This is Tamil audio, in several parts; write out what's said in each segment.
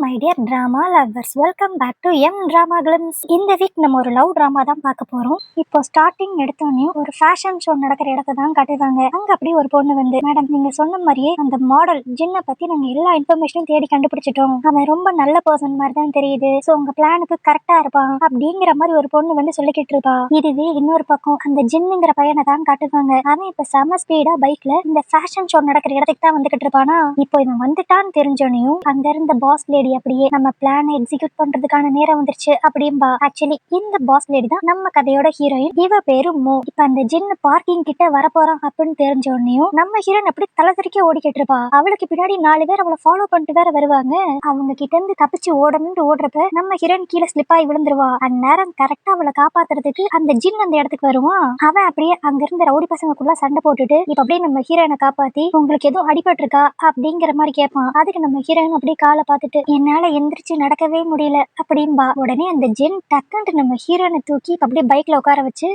My dear drama lovers, welcome back to எம் டிராமா கிளிம்ஸ். இந்த வீக் நம்ம ஒரு லவ் டிராமா தான் பார்க்க போறோம். இப்போ ஸ்டார்டிங் எடுத்தோடனே ஒரு ஃபேஷன் ஷோ நடக்கிற இடத்த தான் காட்டுவாங்க. அங்க அப்படியே ஒரு பொண்ணு வந்து, மேடம் நீங்க சொன்ன மாதிரியே அந்த மாடல் ஜின்னை பத்தி நாங்க எல்லா இன்ஃபர்மேஷனும் தேடி கண்டுபிடிச்சிட்டோம். அவன் ரொம்ப நல்ல பர்சன் மாதிரி தான் தெரியுது. ஸோ உங்க பிளானுக்கு கரெக்டா இருப்பான் அப்படிங்கிற மாதிரி ஒரு பொண்ணு வந்து சொல்லிக்கிட்டு இருப்பா. இதுவே இன்னொரு பக்கம் அந்த ஜின்னுங்கிற பையனை தான் காட்டுவாங்க. அவன் இப்ப செம ஸ்பீடா பைக்ல இந்த ஃபேஷன் ஷோ நடக்கிற இடத்துக்கு தான் வந்துகிட்டு இருப்பானா. இப்போ இவன் வந்துட்டான்னு தெரிஞ்சோனையும் அங்க இருந்த பாஸ் லேடி அப்படியே நம்ம பிளான் எக்ஸிக்யூட் பண்றதுக்கான நேரம் வந்துருச்சு அப்படின்பா. ஆக்சுவலி இந்த பாஸ் லேடி தான் நம்ம கதையோட ஹீரோயின். இவ பேரு மோ. இப்ப அந்த ஜின் பார்க்கிங் கிட்ட வரப்போறான் அப்படின்னு தெரிஞ்ச உடனேயும் நம்ம ஹீரோயின் அப்படி தலதறிக்க ஓடிக்கிட்டு இருப்பா. அவளுக்கு பின்னாடி 4 பேர் அவளை ஃபாலோ பண்ணிட்டு வேற வருவாங்க. அவங்க கிட்ட இருந்து தப்பிச்சு ஓடணும்னு ஓடுறப்ப நம்ம ஹீரோயின் கீழே ஸ்லிப் ஆகி விழுந்துருவா. அந்நேரம் கரெக்டா அவளை காப்பாத்துறதுக்கு அந்த ஜின் அந்த இடத்துக்கு வருவான். அவன் அப்படியே அங்க இருந்த ரவுடி பசங்களுக்குள்ள சண்டை போட்டுட்டு இப்ப அப்படியே நம்ம ஹீரோயினை காப்பாத்தி உங்களுக்கு எதுவும் அடிபட்டு இருக்கா அப்படிங்கிற மாதிரி கேட்பான். அதுக்கு நம்ம ஹீரோயின் அப்படியே காலை பார்த்துட்டு என்னால எந்திரிச்சு நடக்கவே முடியல அப்படின்பா. உடனே அந்த ஜென் டக்குன்னு நம்ம ஹீரோனை தூக்கி அப்படியே பைக்ல உட்கார வச்சு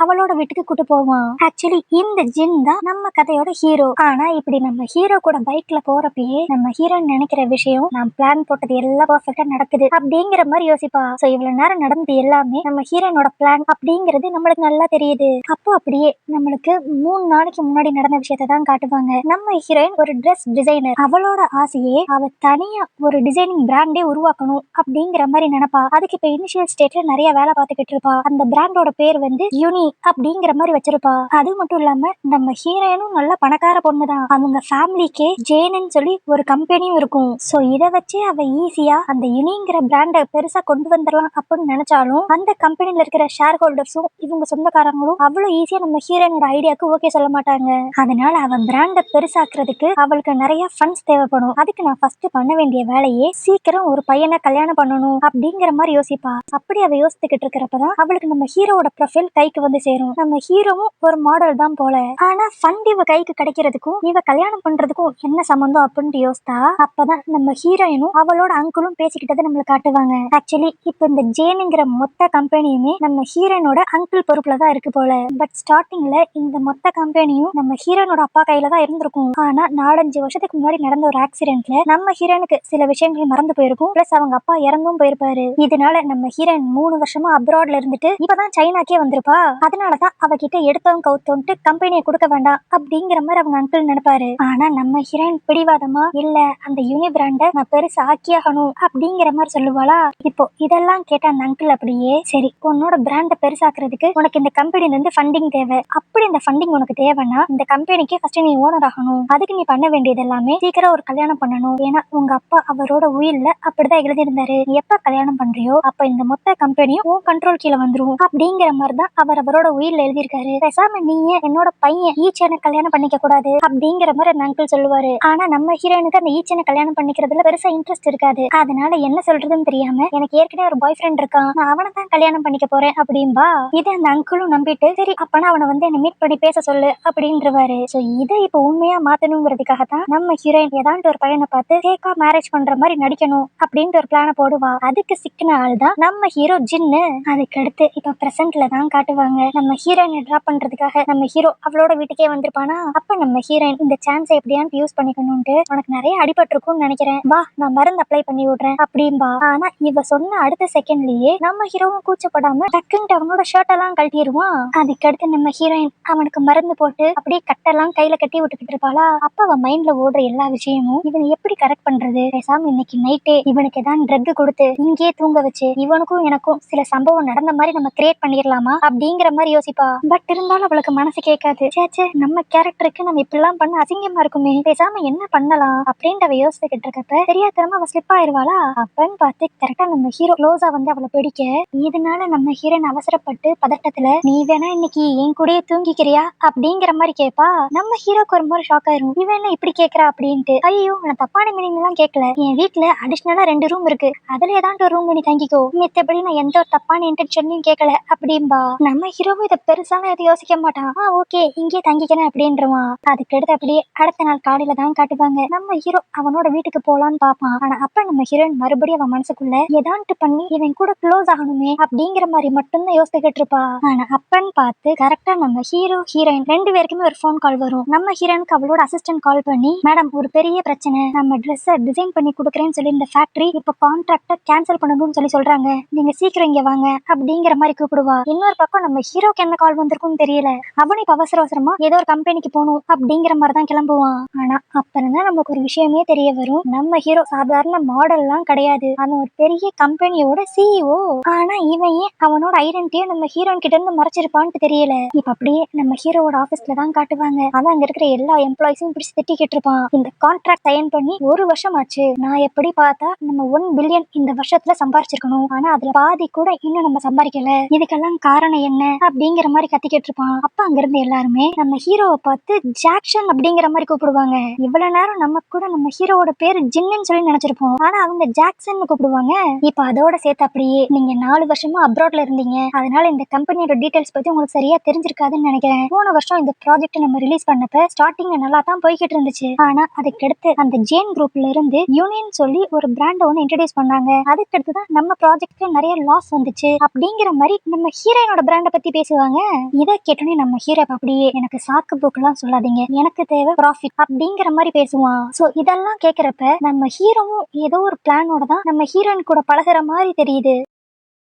அவளோட வீட்டுக்கு கூட்டு போவான். ஆக்சுவலி இந்த ஜென் தான் நம்ம கதையோட ஹீரோ. ஆனா இப்படி நம்ம ஹீரோ கூட பைக்ல போறப்பயே நம்ம ஹீரோயின் நினைக்கிற விஷயம் நான் பிளான் போட்டது எல்லாம் பர்ஃபெக்ட்டா நடக்குது அப்படிங்கிற மாதிரி யோசிப்பா. சோ இவ்வளவு நேரம் நடந்தது எல்லாமே நம்ம ஹீரோனோட பிளான் அப்படிங்கிறது நம்மளுக்கு நல்லா தெரியுது. அப்போ அப்படியே நம்மளுக்கு 3 நாளைக்கு முன்னாடி நடந்த விஷயத்தை தான் காட்டுவாங்க. நம்ம ஹீரோயின் ஒரு ட்ரெஸ் டிசைனர். அவளோட ஆசையே அவ தனியா ஒரு டிசைனிங் பிராண்டே உருவாக்கணும் அப்படிங்கிற மாதிரி நினைப்பா. அதுக்கு இப்ப இனிஷியல் ஸ்டேட்ல நிறைய வேலை பார்த்துக்கிட்டு இருப்பா. அந்த பிராண்டோட பேர் வந்து யூனி அப்படிங்கிற மாதிரி வச்சிருப்பா. அது மட்டும் இல்லாம நம்ம ஹீரோயினும் நல்ல பணக்கார பொண்ணுதான். அவங்க ஃபேமிலிக்கே ஜேன்னு சொல்லி ஒரு கம்பெனியும் இருக்கும். சோ இதை வச்சு அவ ஈஸியா அந்த யூனிங்கிற பிராண்டை பெருசா கொண்டு வந்துடலாம் அப்படின்னு நினைச்சாலும் அந்த கம்பெனில இருக்கிற ஷேர் ஹோல்டர்ஸும் இவங்க சொந்தக்காரங்களும் அவ்வளவு ஈஸியா நம்ம ஹீரோயினோட ஐடியாவுக்கு ஓகே சொல்ல மாட்டாங்க. அதனால அவ பிராண்டை பெருசாக்குறதுக்கு அவளுக்கு நிறைய ஃபண்ட்ஸ் தேவைப்படும். அதுக்கு நான் ஃபர்ஸ்ட் பண்ண வேண்டிய வேலையே சீக்கிரம் ஒரு பையனை கல்யாணம் பண்ணணும் அப்படிங்கிற மாதிரி யோசிப்பா. அப்படி அவ யோசித்துக்கிட்டு இருக்கிறப்பதான் அவளுக்கு நம்ம ஹீரோவோட ப்ரொஃபைல் கைக்கு வந்து சேரும். நம்ம ஹீரோவும் ஒரு மாடல் தான் போல. ஆனா ஃபண்ட் இவ கைக்கு கிடைக்கிறதுக்கும் இவ கல்யாணம் பண்றதுக்கும் என்ன சம்பந்தம் அப்படின்னு யோசித்தா அப்பதான் நம்ம ஹீரோயினும் அவளோட அங்கிளும் பேசிக்கிட்டதை நம்மளுக்கு காட்டுவாங்க. ஆக்சுவலி இப்ப இந்த ஜேனுங்கிற மொத்த கம்பெனியுமே நம்ம ஹீரோயினோட அங்கிள் பொறுப்புல தான் இருக்கு போல. பட் ஸ்டார்டிங்ல இந்த மொத்த கம்பெனியும் நம்ம ஹீரோயினோட அப்பா கையில தான் இருந்திருக்கும். ஆனா 4-5 வருஷத்துக்கு முன்னாடி நடந்த ஒரு ஆக்சிடென்ட்ல நம்ம ஹீரோயினுக்கு சில விஷயங்கள் மறந்து போயிருக்கும். பிளஸ் அவங்க அப்பா இறந்தும் போயிருப்பாரு. இதனால நம்ம ஹீரோயின் 3 வருஷமா அப்ராட்ல இருந்துட்டு இப்பதான் சைனாக்கே வந்திருப்பா. அதனாலதான் அவகிட்ட எடுத்தவங்க கவுத்தோன்ட்டு கம்பெனியை கொடுக்க வேண்டாம் அப்படிங்கிற மாதிரி அவங்க அங்கிள் நினைப்பாரு. ஆனா நம்ம ஹீரோயின் பிடிவாதமா இல்ல அந்த யூனி பிராண்ட நான் பெருசா ஆக்கியாகணும் அப்படிங்கிற மாதிரி சொல்லுவாளா. இப்போ இதெல்லாம் கேட்ட அந்த அங்கிள் அப்படியே சரி உன்னோட பிராண்ட பெருசாக்குறதுக்கு உனக்கு இந்த கம்பெனில இருந்து ஃபண்டிங் தேவை. அப்படி இந்த ஃபண்டிங் உனக்கு தேவைன்னா இந்த கம்பெனிக்கு ஃபர்ஸ்ட் நீ ஓனர் ஆகணும். அதுக்கு நீ பண்ண வேண்டியது எல்லாமே சீக்கிரம் ஒரு கல்யாணம் பண்ணணும். ஏன்னா உங்க அப்பா அவரோட உயிர்ல அப்படிதான் எழுதியிருந்தாரு. நீ எப்ப கல்யாணம் பண்றியோ அப்ப இந்த மொத்த கம்பெனியும் உன் கண்ட்ரோல் கீழே வந்துரும் அப்படிங்கிற மாதிரிதான் அவர் அவரோட உயிர்ல எழுதியிருக்காரு. பேசாம நீயே என்னோட பையன் ஈச்சனை கல்யாணம் பண்ணிக்க கூடாது அப்படிங்கிற மாதிரி அந்த அங்கிள் சொல்லுவாரு. ஆனா நம்ம ஹீரோயினுக்கு அந்த ஈச்சனை கல்யாணம் பண்ணிக்கிறதுல பெருசா இன்ட்ரெஸ்ட் இருக்காது. அதனால என்ன சொல்றதுன்னு தெரியாம எனக்கு ஏற்கனவே ஒரு பாய் ஃப்ரெண்ட் இருக்கான், நான் அவனை தான் கல்யாணம் பண்ணிக்க போறேன் அப்படின்பா. இதை அந்த அங்கிளும் நம்பிட்டு சரி அப்பனா அவனை வந்து என்ன மீட் பண்ணி பேச சொல்லு அப்படின்றவாரு. சோ இதை இப்ப உண்மையா மாத்தணுங்கிறதுக்காக தான் நம்ம ஹீரோயின் ஏதாண்டு ஒரு பையனை பார்த்து ஃபேக்கா மேரேஜ் பண்ற மாதிரி நடிக்கணும் அப்படின்ட்டு ஒரு பிளான போடுவா. அதுக்கு சிக்கின ஆள் தான் நம்ம ஹீரோ ஜின்னு. அதுக்கடுத்து இப்ப பிரசன்ட்ல தான் காட்டுவாங்க. நம்ம ஹீரோயினை டிராப் பண்றதுக்காக நம்ம ஹீரோ அவளோட வீட்டுக்கே வந்திருப்பானா. அப்ப நம்ம ஹீரோயின் இந்த சான்ஸை எப்படியான்னு யூஸ் பண்ணிக்கணும்ட்டு உனக்கு நிறைய அடிபட்டிருக்கும்னு நினைக்கிறேன், வா நான் மருந்து அப்ளை பண்ணி விடுறேன் அப்படின்பா. ஆனா இவ சொன்ன அடுத்த செகண்ட்லயே நம்ம ஹீரோவும் கூச்சப்படாம டக்குன்ட்டு அவனோட ஷர்ட் எல்லாம் கழட்டிடுவான். அதுக்கடுத்து நம்ம ஹீரோயின் அவனுக்கு மருந்து போட்டு அப்படியே கட்டெல்லாம் கையில கட்டி விட்டுக்கிட்டு இருப்பாளா. அப்ப அவன் மைண்ட்ல ஓடுற எல்லா விஷயமும் இவனை எப்படி கரெக்ட் பண்றது, பேசாம இன்னைக்கு நைட்டே இவனுக்கு ஏதாவது ட்ரக் கொடுத்து இங்கேயே தூங்க வச்சு இவனுக்கும் எனக்கும் சில சம்பவம் நடந்த மாதிரி நம்ம கிரியேட் பண்ணிடலாமா அப்படிங்கிற மாதிரி யோசிப்பா. பட் இருந்தாலும் அவளுக்கு மனசு கேட்காது. சேச்சே நம்ம கேரக்டருக்கு நம்ம இப்படிலாம் பண்ண அசிங்கமா இருக்குமே, பேசாம என்ன பண்ணலாம் அப்படின்ட்டு அவ யோசிச்சுக்கிட்டு இருக்கப்ப தெரியாதனமா அவ ஸ்லிப் ஆயிருவாளா. அப்பன்னு பார்த்து கரெக்டா நம்ம ஹீரோ க்ளோஸா வந்து அவளை பிடிக்க, இதனால நம்ம ஹீரோயின் அவசரப்பட்டு பதட்டத்துல நீ வேணா இன்னைக்கு என் கூடயே தூங்கிக்கிறியா அப்படிங்கிற மாதிரி கேட்பா. நம்ம ஹீரோக்கு ஒரு மாதிரி ஷாக் ஆயிரும். இவன் என்ன இப்படி கேட்கறா அப்படின்ட்டு. ஐயோ நான் தப்பான மீனிங் எல்லாம் கேட்கல, என் வீட்டுல அடிஷனலா 2 ரூம் இருக்கு, அதுல ஏதாவது ஒரு ரூம் நீ தங்கிக்கோ, மித்தபடி நான் எந்த ஒரு தப்பான இன்டென்ஷனையும் கேட்கல அப்படின்பா. நம்ம ஹீரோவும் இதை பெருசாலாம் எதுவும் யோசிக்க மாட்டான். ஓகே இங்கே தங்கிக்கிறேன் அப்படின்றவான். அதுக்கடுத்து அப்படியே அடுத்த நாள் காலையில தான் காட்டுவாங்க. நம்ம ஹீரோ அவனோட வீட்டுக்கு போலான்னு பாப்பான். ஆனா அப்ப நம்ம ஹீரோயின் மறுபடியும் அவன் மனசுக்குள்ள ஏதான்ட்டு பண்ணி இவன் கூட க்ளோஸ் ஆகணுமே அப்படிங்கிற மாதிரி மட்டும்தான் யோசிச்சுக்கிட்டு இருப்பா. ஆனா அப்பன்னு பார்த்து கரெக்டா நம்ம ஹீரோ ஹீரோயின் 2 பேருக்குமே ஒரு ஃபோன் கால் வரும். நம்ம ஹீரோயினுக்கு அவளோட அசிஸ்டன்ட் கால் பண்ணி மேடம் ஒரு பெரிய பிரச்சனை, நம்ம ட்ரெஸ்ஸை டிசைன் பண்ணி கொடுக்குறேன்னு சொல்லி இந்த ஃபேக்டரி இப்ப கான்ட்ராக்ட கேன்சல் பண்ணணும்னு சொல்லி சொல்றாங்க. நீங்க சீக்கிரம் இங்க வாங்க அப்படிங்கிற மாதிரி கூப்பிடுவா. இன்னொரு பக்கம் நம்ம ஹீரோக்கு என்ன கால் வந்திருக்கும்னு தெரியல. அவனு இப்ப அவசர அவசரமா ஏதோ ஒரு கம்பெனிக்கு போகணும் அப்படிங்கிற மாதிரி தான் கிளம்புவான். ஆனா அப்புறம் தான் நமக்கு ஒரு விஷயமே தெரிய வரும். நம்ம ஹீரோ சாதாரண மாடல் எல்லாம் கிடையாது. அவன் ஒரு பெரிய கம்பெனியோட சிஇஓ. ஆனா இவன் ஏன் அவனோட ஐடென்டிட்டியை நம்ம ஹீரோயின் கிட்ட இருந்து மறைச்சிருப்பான்னு தெரியல. இப்ப அப்படியே நம்ம ஹீரோவோட ஆபீஸ்ல தான் காட்டுவாங்க. அவன் அங்க இருக்கிற எல்லா எம்ப்ளாயிஸும் பிடிச்சி திட்டிக்கிட்டு இருப்பான். இந்த கான்ட்ராக்ட் சைன் பண்ணி 1 வருஷம் ஆச்சு. நான் எப்படி பார்த்தா நம்ம 1 பில்லியன் இந்த வருஷத்துல சம்பாரிச்சிருக்கணும். ஆனா அதுல பாதி கூட இன்னும் நம்ம சம்பாதிக்கல. இதுக்கெல்லாம் காரணம் என்ன அப்படிங்கிற மாதிரி கத்திக்கிட்டு இருப்பான். அப்ப அங்க இருந்து எல்லாருமே நம்ம ஹீரோவை பார்த்து ஜாக்சன் அப்படிங்கிற மாதிரி கூப்பிடுவாங்க. இவ்வளவு நேரம் நம்ம கூட நம்ம ஹீரோவோட பேரு ஜின்னு சொல்லி நினைச்சிருப்போம். ஆனா அவங்க ஜாக்சன் கூப்பிடுவாங்க. இப்ப அதோட சேர்த்து அப்படியே நீங்க 4 வருஷமா அப்ராட்ல இருந்தீங்க. அதனால இந்த கம்பெனியோட டீடைல்ஸ் பத்தி உங்களுக்கு சரியா தெரிஞ்சிருக்காதுன்னு நினைக்கிறேன். போன வருஷம் இந்த ப்ராஜெக்ட் நம்ம ரிலீஸ் பண்ணப்ப ஸ்டார்டிங்ல நல்லா தான் போய்கிட்டு இருந்துச்சு. ஆனா அதுக்கடுத்து அந்த ஜேன் குரூப்ல இருந்து யூனியன் சொல்லி ஒரு பிராண்ட் ஒன்னு இன்ட்ரோடியூஸ் பண்ணாங்க. அதுக்கடுத்து தான் நம்ம ப்ராஜெக்ட்க்கு நிறைய லாஸ் வந்துச்சு அப்படிங்கிற மாதிரி நம்ம ஹீரோயினோட பிராண்ட பத்தி பேசுவாங்க. இதை கேட்டோன்னே நம்ம ஹீரோ அப்படியே எனக்கு சாக்கு போக்குலாம் சொல்லாதீங்க, எனக்கு தேவை ப்ராஃபிட் அப்படிங்கிற மாதிரி பேசுவான். சோ இதெல்லாம் கேக்குறப்ப நம்ம ஹீரோவும் ஏதோ ஒரு பிளானோட தான் நம்ம ஹீரோயின் கூட பழகுற மாதிரி தெரியுது.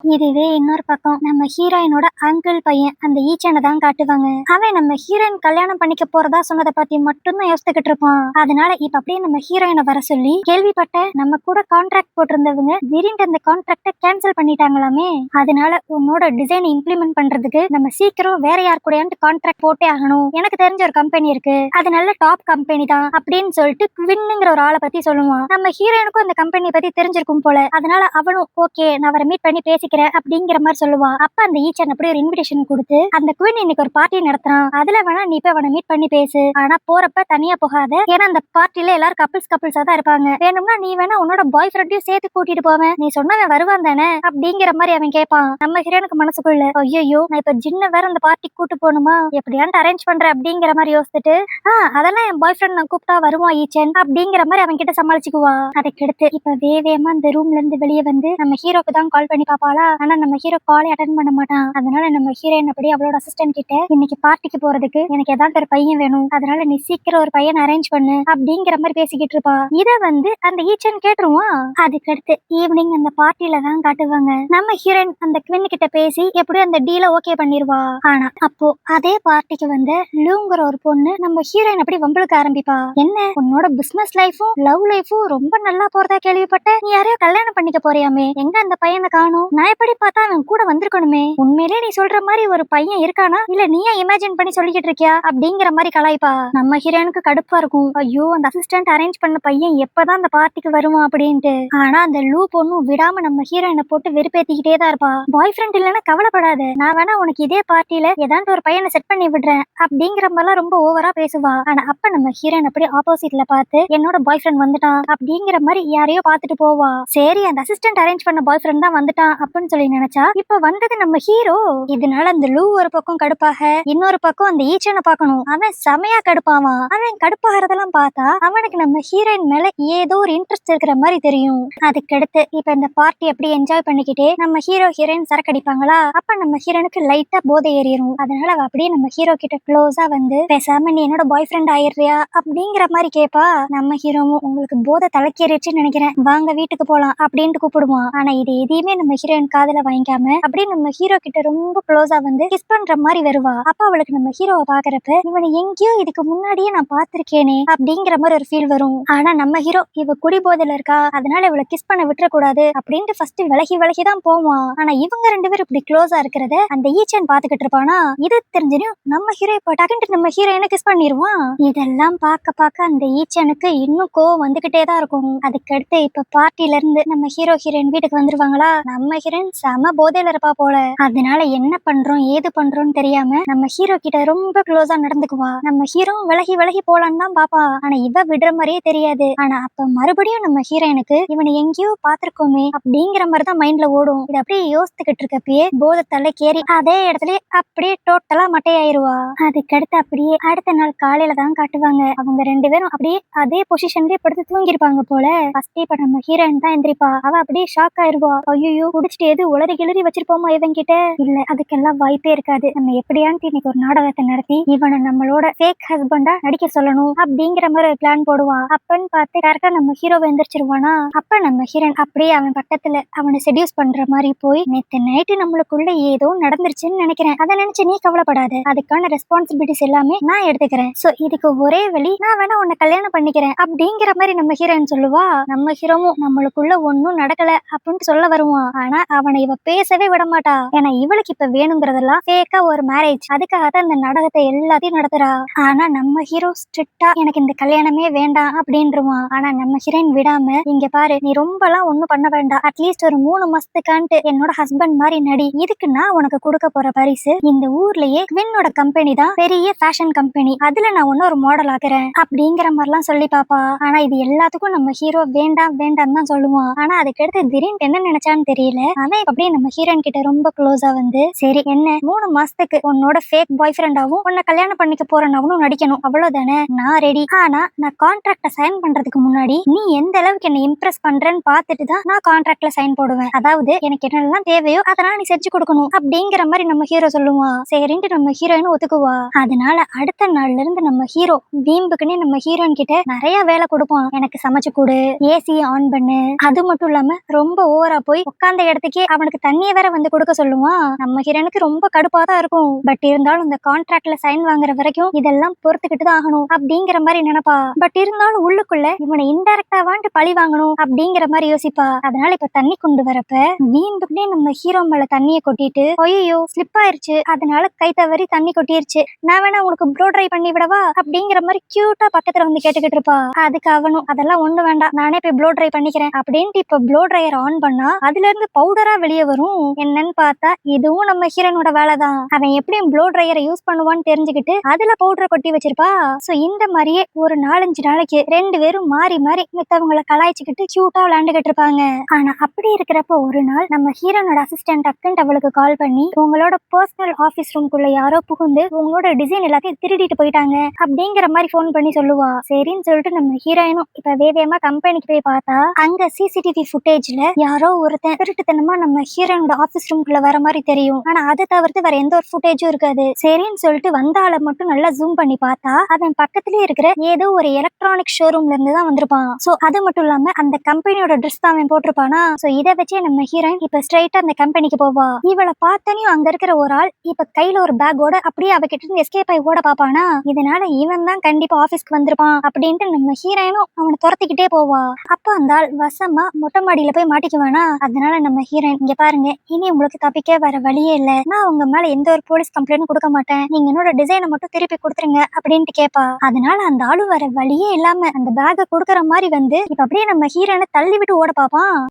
இதுவே இன்னொரு பக்கம் நம்ம ஹீரோயினோட அங்கிள் பையன் அந்த ஈச்சனை தான் காட்டுவாங்க. அவன் நம்ம ஹீரோயின் கல்யாணம் பண்ணிக்க போறதா சொன்னதை பத்தி மட்டும்தான் யோசிச்சுக்கிட்டு இருப்பான். அதனால இப்ப அப்படியே நம்ம ஹீரோயினை வர சொல்லி கேள்விப்பட்ட நம்ம கூட கான்ட்ராக்ட் போட்டிருந்தவங்க திடீர்னு அந்த கான்ட்ராக்ட கேன்சல் பண்ணிட்டாங்களாமே. அதனால உன்னோட டிசைன் இம்ப்ளிமெண்ட் பண்றதுக்கு நம்ம சீக்கிரம் வேற யார் கூட கான்ட்ராக்ட் போட்டே ஆகணும். எனக்கு தெரிஞ்ச ஒரு கம்பெனி இருக்கு, அது நல்ல டாப் கம்பெனி தான் அப்படின்னு சொல்லிட்டு குவின்னுங்கிற ஒரு ஆளை பத்தி சொல்லுவான். நம்ம ஹீரோயினுக்கும் அந்த கம்பெனியை பத்தி தெரிஞ்சிருக்கும் போல. அதனால அவனும் ஓகே நான் அவரை மீட் பண்ணி பேசி அப்படிங்கிற மாதிரி சொல்லுவான். அப்ப அந்த ஈச்சன் அப்படி ஒரு இன்விடேஷன் கொடுத்து அந்த குயின் இன்னைக்கு ஒரு பார்ட்டி நடத்துறான், அதுல வேணா நீ போய் அவனை மீட் பண்ணி பேசு. ஆனா போறப்ப தனியா போகாத, ஏன்னா அந்த பார்ட்டில எல்லாரும் கப்பிள்ஸா தான் இருப்பாங்க. வேணும்னா நீ வேணா உன்னோட பாய் ஃப்ரெண்டையும் சேர்த்து கூட்டிட்டு போவேன், நீ சொன்னவன் வருவான் தானே அப்படிங்கிற மாதிரி அவன் கேட்பான். நம்ம ஹீரோனுக்கு மனசுக்குள்ள ஐயோ நான் இப்ப ஜின்ன வேற அந்த பார்ட்டிக்கு கூட்டு போகணுமா, எப்படியாண்டு அரேஞ்ச் பண்ற அப்படிங்கிற மாதிரி யோசிச்சுட்டு அதெல்லாம் என் பாய் ஃப்ரெண்ட் நான் கூப்பிட்டா வருவான் ஈச்சன் அப்படிங்கிற மாதிரி அவன் கிட்ட சமாளிச்சுக்குவா. அதுக்கடுத்து இப்ப வேவேமா அந்த ரூம்ல இருந்து வெளியே வந்து நம்ம ஹீரோக்கு தான் கால் பண்ணி பாப்பாளா. ஆனா நம்ம ஹீரோ காலே அட்டெண்ட் பண்ண மாட்டான். அதனால நம்ம ஹீரோயின் அப்படி அவளோட அசிஸ்டன்ட் கிட்ட இன்னைக்கு பார்ட்டிக்கு போறதுக்கு எனக்கு ஏதாவது ஒரு பையன் வேணும், அதனால நீ சீக்கிரம் ஒரு பையன் அரேஞ்ச் பண்ணு அப்படிங்கிற மாதிரி பேசிக்கிட்டு இருப்பா. இத வந்து அந்த ஈச்சன் கேட்டுருவான். அதுக்கடுத்து ஈவினிங் அந்த பார்ட்டில தான் காட்டுவாங்க. நம்ம ஹீரோயின் அந்த குவீன் கிட்ட பேசி எப்படியும் அந்த டீல ஓகே பண்ணிருவா. ஆனா அப்போ அதே பார்ட்டிக்கு வந்து லூங்கிற ஒரு பொண்ணு நம்ம ஹீரோயின் அப்படி வம்பளுக்கு ஆரம்பிப்பா. என்ன உன்னோட பிசினஸ் லைஃபும் லவ் லைஃபும் ரொம்ப நல்லா போறதா கேள்விப்பட்ட, நீ யாரையோ கல்யாணம் பண்ணிக்க போறியாமே, எங்க அந்த பையனை காணோம், நான் எப்படி பார்த்தா அவன் கூட வந்திருக்கணுமே, உண்மையிலே நீ சொல்ற மாதிரி ஒரு பையன் இருக்கானா இல்ல நீயா இமேஜின் பண்ணி சொல்லிக்கிட்டு இருக்கியா அப்படிங்கிற மாதிரி கலாய்ப்பா. நம்ம ஹீரோனுக்கு கடுப்பா இருக்கும். ஐயோ அந்த அசிஸ்டன்ட் அரேஞ்ச் பண்ண பையன் எப்பதான் அந்த பார்ட்டிக்கு வருவான் அப்படின்ட்டு. ஆனா அந்த லூ பொண்ணும் விடாம நம்ம ஹீரோயினை போட்டு வெறுப்பேத்திக்கிட்டே தான் இருப்பா. பாய் ஃப்ரெண்ட் இல்லைன்னா கவலைப்படாத, நான் வேணா உனக்கு இதே பார்ட்டில ஏதாண்டு ஒரு பையனை செட் பண்ணி விடுறேன் அப்படிங்கிற மாதிரிலாம் ரொம்ப ஓவரா பேசுவா. ஆனா அப்ப நம்ம ஹீரோயின் அப்படி ஆப்போசிட்ல பார்த்து என்னோட பாய் ஃப்ரெண்ட் வந்துட்டான் அப்படிங்கிற மாதிரி யாரையோ பார்த்துட்டு போவா. சரி அந்த அசிஸ்டன்ட் அரேஞ்ச் பண்ண பாய் ஃப்ரெண்ட் தான் வந்துட்டான் அப்படின்னு சொல்லி நினைச்சா இப்ப வந்தது நம்ம ஹீரோ. இதனால அந்த லூ ஒரு பக்கம் கடுப்பாக, இன்னொரு பக்கம் அந்த ஈச்சனை பார்க்கணும், அவன் செமையா கடுப்பாவான். அவன் கடுப்பாகிறதெல்லாம் பார்த்தா அவனுக்கு நம்ம ஹீரோயின் மேல ஏதோ ஒரு இன்ட்ரெஸ்ட் இருக்கிற மாதிரி தெரியும். அதுக்கடுத்து இப்ப இந்த பார்ட்டி அப்படி என்ஜாய் பண்ணிக்கிட்டே நம்ம ஹீரோ ஹீரோயின் சரக்கு அடிப்பாங்களா. அப்ப நம்ம ஹீரோனுக்கு லைட்டா போதை ஏறிடும். அதனால அவ அப்படியே நம்ம ஹீரோ கிட்ட க்ளோஸா வந்து பேசாம நீ என்னோட பாய் ஃப்ரெண்ட் ஆயிடுறியா அப்படிங்கிற மாதிரி கேப்பா. நம்ம ஹீரோவும் உங்களுக்கு போதை தலைக்கேறிடுச்சுன்னு நினைக்கிறேன், வாங்க வீட்டுக்கு போலாம் அப்படின்ட்டு கூப்பிடுவான். ஆனா இது எதையுமே நம்ம ஹீரோயின் காதுல வாங்கிக்காம அப்படியே நம்ம ஹீரோ கிட்ட ரொம்ப க்ளோஸா வந்து கிஸ் பண்ற மாதிரி வருவா. அப்ப அவளுக்கு நம்ம ஹீரோவை பாக்குறப்ப இவனை எங்கேயோ இதுக்கு முன்னாடியே நான் பாத்திருக்கேனே அப்படிங்கிற மாதிரி ஒரு ஃபீல் வரும். ஆனா நம்ம ஹீரோ இவ குடி போதையில இருக்கா, அதனால இவளை கிஸ் பண்ண விட்டுற கூடாது அப்படின்ட்டு ஃபர்ஸ்ட் விலகி விலகி தான் போவான். ஆனா இவங்க 2 பேரும் இப்படி க்ளோஸா இருக்கிறத அந்த ஈச்சன் பாத்துக்கிட்டு இருப்பானா. இது தெரிஞ்சிடும் நம்ம ஹீரோ இப்ப டக்குன்ட்டு நம்ம ஹீரோயினை கிஸ் பண்ணிடுவான். இதெல்லாம் பார்க்க பார்க்க அந்த ஈச்சனுக்கு இன்னும் கோவம் வந்துகிட்டே தான் இருக்கும். அதுக்கடுத்து இப்ப பார்ட்டில இருந்து நம்ம ஹீரோ ஹீரோயின் வீட்டுக்கு வந்துருவாங்களா. நம்ம ஹீரோயின் செம போதையில இருப்பா போல. அதனால என்ன பண்றோம் ஏது பண்றோம்னு தெரியாம நம்ம ஹீரோ கிட்ட ரொம்ப க்ளோஸா நடந்துக்குவா. நம்ம ஹீரோ விலகி விலகி போலான்னு தான் பாப்பா. ஆனா இவ விடுற மாதிரியே தெரியாது. ஆனா அப்ப மறுபடியும் நம்ம ஹீரோயினுக்கு இவனை எங்கேயோ பாத்திருக்கோமே அப்படிங்கிற மாதிரிதான் மைண்ட்ல ஓடும். இது அப்படியே யோசித்துக்கிட்டு இருக்கப்பயே போதை தலைக்கேறி அதே இடத்துல அப்படியே டோட்டலா மட்டையாயிருவா. அதுக்கடுத்து அப்படியே அடுத்த நாள் காலையில தான் காட்டுவாங்க. அவங்க 2 பேரும் அப்படியே அதே பொசிஷன்லயே படுத்து தூங்கிருப்பாங்க போல. ஃபர்ஸ்ட் இப்ப நம்ம ஹீரோயின் தான் எந்திரிப்பா. அவ அப்படியே ஷாக் ஆயிருவா. ஐயோ குடிச்சிட்டு வச்சுட்டு எது உளறி கிளறி வச்சிருப்போமா இவன் கிட்ட? இல்ல, அதுக்கெல்லாம் வாய்ப்பே இருக்காது. நம்ம எப்படியான்ட்டு இன்னைக்கு ஒரு நாடகத்தை நடத்தி இவனை நம்மளோட ஃபேக் ஹஸ்பண்டா நடிக்க சொல்லணும் அப்படிங்கிற மாதிரி ஒரு பிளான் போடுவா. அப்பன்னு பார்த்து கரெக்டா நம்ம ஹீரோவை எந்திரிச்சிருவானா. அப்ப நம்ம ஹீரோன் அப்படியே அவன் பக்கத்துல அவனை செடியூஸ் பண்ற மாதிரி போய், நேத்து நைட்டு நம்மளுக்குள்ள ஏதோ நடந்துருச்சுன்னு நினைக்கிறேன், அதை நினைச்சு நீ கவலைப்படாத, அதுக்கான ரெஸ்பான்சிபிலிட்டிஸ் எல்லாமே நான் எடுத்துக்கிறேன். சோ இதுக்கு ஒரே வழி, நான் வேணா உன்னை கல்யாணம் பண்ணிக்கிறேன் அப்படிங்கிற மாதிரி நம்ம ஹீரோயின் சொல்லுவா. நம்ம ஹீரோவும் நம்மளுக்குள்ள ஒன்னும் நடக்கல அப்படின்னு சொல்ல வருவான். ஆனா அவனை இவ பேசவே விட மாட்டா. ஏன்னா இவளுக்கு இப்ப வேணுங்கிறதெல்லாம் ஃபேக்கா ஒரு மேரேஜ், அதுக்காக தான் இந்த நாடகத்தை எல்லாத்தையும் நடத்துறா. ஆனா நம்ம ஹீரோ ஸ்ட்ரிக்டா எனக்கு இந்த கல்யாணமே வேண்டாம் அப்படின்றான். ஆனா நம்ம ஹீரோயின் விடாம, இங்க பாரு, நீ ரொம்பலாம் ஒண்ணும் பண்ண வேண்டாம், அட்லீஸ்ட் ஒரு 3 மாசத்துக்கான்ட்டு என்னோட ஹஸ்பண்ட் மாதிரி நடி. இதுக்கு நான் உனக்கு கொடுக்க போற பரிசு இந்த ஊர்லயே குவின்னோட கம்பெனி தான் பெரிய ஃபேஷன் கம்பெனி, அதுல நான் ஒன்னும் ஒரு மாடல் ஆக்குறேன் அப்படிங்கிற மாதிரிலாம் சொல்லி பாப்பா. ஆனா இது எல்லாத்துக்கும் நம்ம ஹீரோ வேண்டாம் வேண்டாம் தான் சொல்லுவான். ஆனா அதுக்கடுத்து திடீர்னு என்ன நினைச்சான்னு தெரியல, அவன் அப்படியே நம்ம ஹீரோயின் கிட்ட ரொம்ப க்ளோஸா வந்து, சரி என்ன 3 மாசத்துக்கு உன்னோட ஃபேக் பாய் ஃப்ரெண்டாவும் உன்னை கல்யாணம் பண்ணிக்க போறனாவும் நடிக்கணும், அவ்வளவுதானே, நான் ரெடி. ஆனா நான் கான்ட்ராக்ட சைன் பண்றதுக்கு முன்னாடி நீ எந்த அளவுக்கு என்ன இம்ப்ரெஸ் பண்றேன்னு பார்த்துட்டு தான் நான் கான்ட்ராக்ட்ல சைன் போடுவேன். அதாவது எனக்கு என்னெல்லாம் தேவையோ அதெல்லாம் நீ செஞ்சு கொடுக்கணும் அப்படிங்கிற மாதிரி நம்ம ஹீரோ சொல்லுவான். சரின்ட்டு நம்ம ஹீரோயின் ஒத்துக்குவா. அதனால அடுத்த நாள்ல இருந்து நம்ம ஹீரோ வீம்புக்குன்னே நம்ம ஹீரோயின் கிட்ட நிறைய வேலை கொடுப்பான். எனக்கு சமைச்சு கொடு, ஏசி ஆன் பண்ணு, அது மட்டும் இல்லாம ரொம்ப ஓவரா போய் உட்கார்ந்த இடத்துக்கே அவனுக்கு தண்ணியை வேற வந்து கொடுக்க சொல்லுவான். நம்ம ஹீரோனுக்கு ரொம்ப கடுப்பா தான் இருக்கும். பட் இருந்தாலும் இந்த கான்ட்ராக்ட்ல சைன் வாங்குற வரைக்கும் இதெல்லாம் பொறுத்துக்கிட்டு தான் ஆகணும் அப்படிங்கிற மாதிரி நினைப்பா. பட் இருந்தாலும் உள்ளுக்குள்ள இவனை இன்டைரக்டா வாண்டு பழி வாங்கணும் அப்படிங்கிற மாதிரி யோசிப்பா. அதனால இப்ப தண்ணி கொண்டு வரப்ப வீம்புக்குனே நம்ம ஹீரோ மேல தண்ணியை கொட்டிட்டு, ஐயோ ஸ்லிப் ஆயிருச்சு, அதனால கை தவறி தண்ணி கொட்டிருச்சு, நான் வேணா உங்களுக்கு ப்ளோ ட்ரை பண்ணி விடவா அப்படிங்கிற மாதிரி கியூட்டா பக்கத்துல வந்து கேட்டுக்கிட்டு இருப்பா. அதுக்கு அவனும், அதெல்லாம் ஒண்ணு வேண்டாம், நானே போய் ப்ளோ ட்ரை பண்ணிக்கிறேன் அப்படின்ட்டு இப்ப ப்ளோ ட்ரையர் ஆன் பண்ணா அதுல இருந்து பவுடரா வெளியே வரும். என்னன்னு பார்த்தா இதுவும் நம்ம ஹீரோனோட வேலை தான். அவன் எப்படியும் ப்ளோ ட்ரையரை யூஸ் பண்ணுவான்னு தெரிஞ்சுக்கிட்டு அதுல பவுடரை கொட்டி வச்சிருப்பா. சோ இந்த மாதிரியே ஒரு 4-5 நாளைக்கு 2 பேரும் மாறி மாறி மித்தவங்களை கலாய்ச்சிக்கிட்டு கியூட்டா விளையாண்டுகிட்டு இருப்பாங்க. ஆனா அப்படி இருக்கிறப்ப ஒரு நாள் நம்ம ஹீரோனோட அசிஸ்டன்ட் அக்கன்ட் அவளுக்கு கால் பண்ணி, உங்களோட பர்சனல் ஆபீஸ் ரூம்குள்ள யாரோ புகுந்து உங்களோட டிசைன் எல்லாத்தையும் திருடிட்டு போயிட்டாங்க அப்படிங்கிற மாதிரி போன் பண்ணி சொல்லுவா. சரின்னு சொல்லிட்டு நம்ம ஹீரோயினும் இப்ப வேகமா கம்பெனிக்கு போய் பார்த்தா அங்க சிசிடிவி ஃபுட்டேஜ்ல யாரோ ஒருத்தன் திருட்டுத்தனமா நம்ம ஹீரோனோட ஆபீஸ் ரூம்குள்ள வர மாதிரி தெரியும். ஆனா அதை தவிர்த்து வேற எந்த ஒரு ஃபுட்டேஜும் இருக்காது. சரின்னு சொல்லிட்டு வந்த ஆளை மட்டும் நல்லா ஜூம் பண்ணி பார்த்தா அவன் பக்கத்துலயே இருக்கிற ஏதோ ஒரு எலக்ட்ரானிக் ஷோரூம்ல இருந்து தான் வந்திருப்பான். சோ அது மட்டும் இல்லாம அந்த கம்பெனியோட ட்ரெஸ் தான் அவன் போட்டிருப்பானா. சோ இதை வச்சே நம்ம ஹீரோயின் இப்ப ஸ்ட்ரைட்டா அந்த கம்பெனிக்கு போவா. இவளை பார்த்தனையும் அங்க இருக்கிற ஒரு ஆள் இப்ப கையில ஒரு பேக்கோட அப்படியே அவகிட்ட இருந்து எஸ்கேப் ஆகி ஓட பாப்பானா. இதனால இவன் தான் கண்டிப்பா ஆபீஸ்க்கு வந்திருப்பான் அப்படின்ட்டு நம்ம ஹீரோயினும் அவனை துரத்திக்கிட்டே போவா. அப்ப அந்த ஆள் வசமா மொட்டை மாடியில போய் மாட்டிக்குவானா. அதனால நம்ம ஹீரோயின், இங்க பாருங்க, இனி உங்களுக்கு தப்பிக்க வர வழியே இல்ல, நான் உங்க மேல எந்த ஒரு போலீஸ் கம்ப்ளைண்ட் கொடுக்க மாட்டேன், நீங்க என்னோட டிசைனை மட்டும் திருப்பி கொடுத்துருங்க அப்படின்ட்டு கேப்பா. அதனால அந்த ஆளு வர வழியே இல்லாம அந்த பேக்கை கொடுக்கற மாதிரி வந்து இப்ப அப்படியே நம்ம ஹீரோயினை தள்ளி விட்டு ஓட பாப்பான்.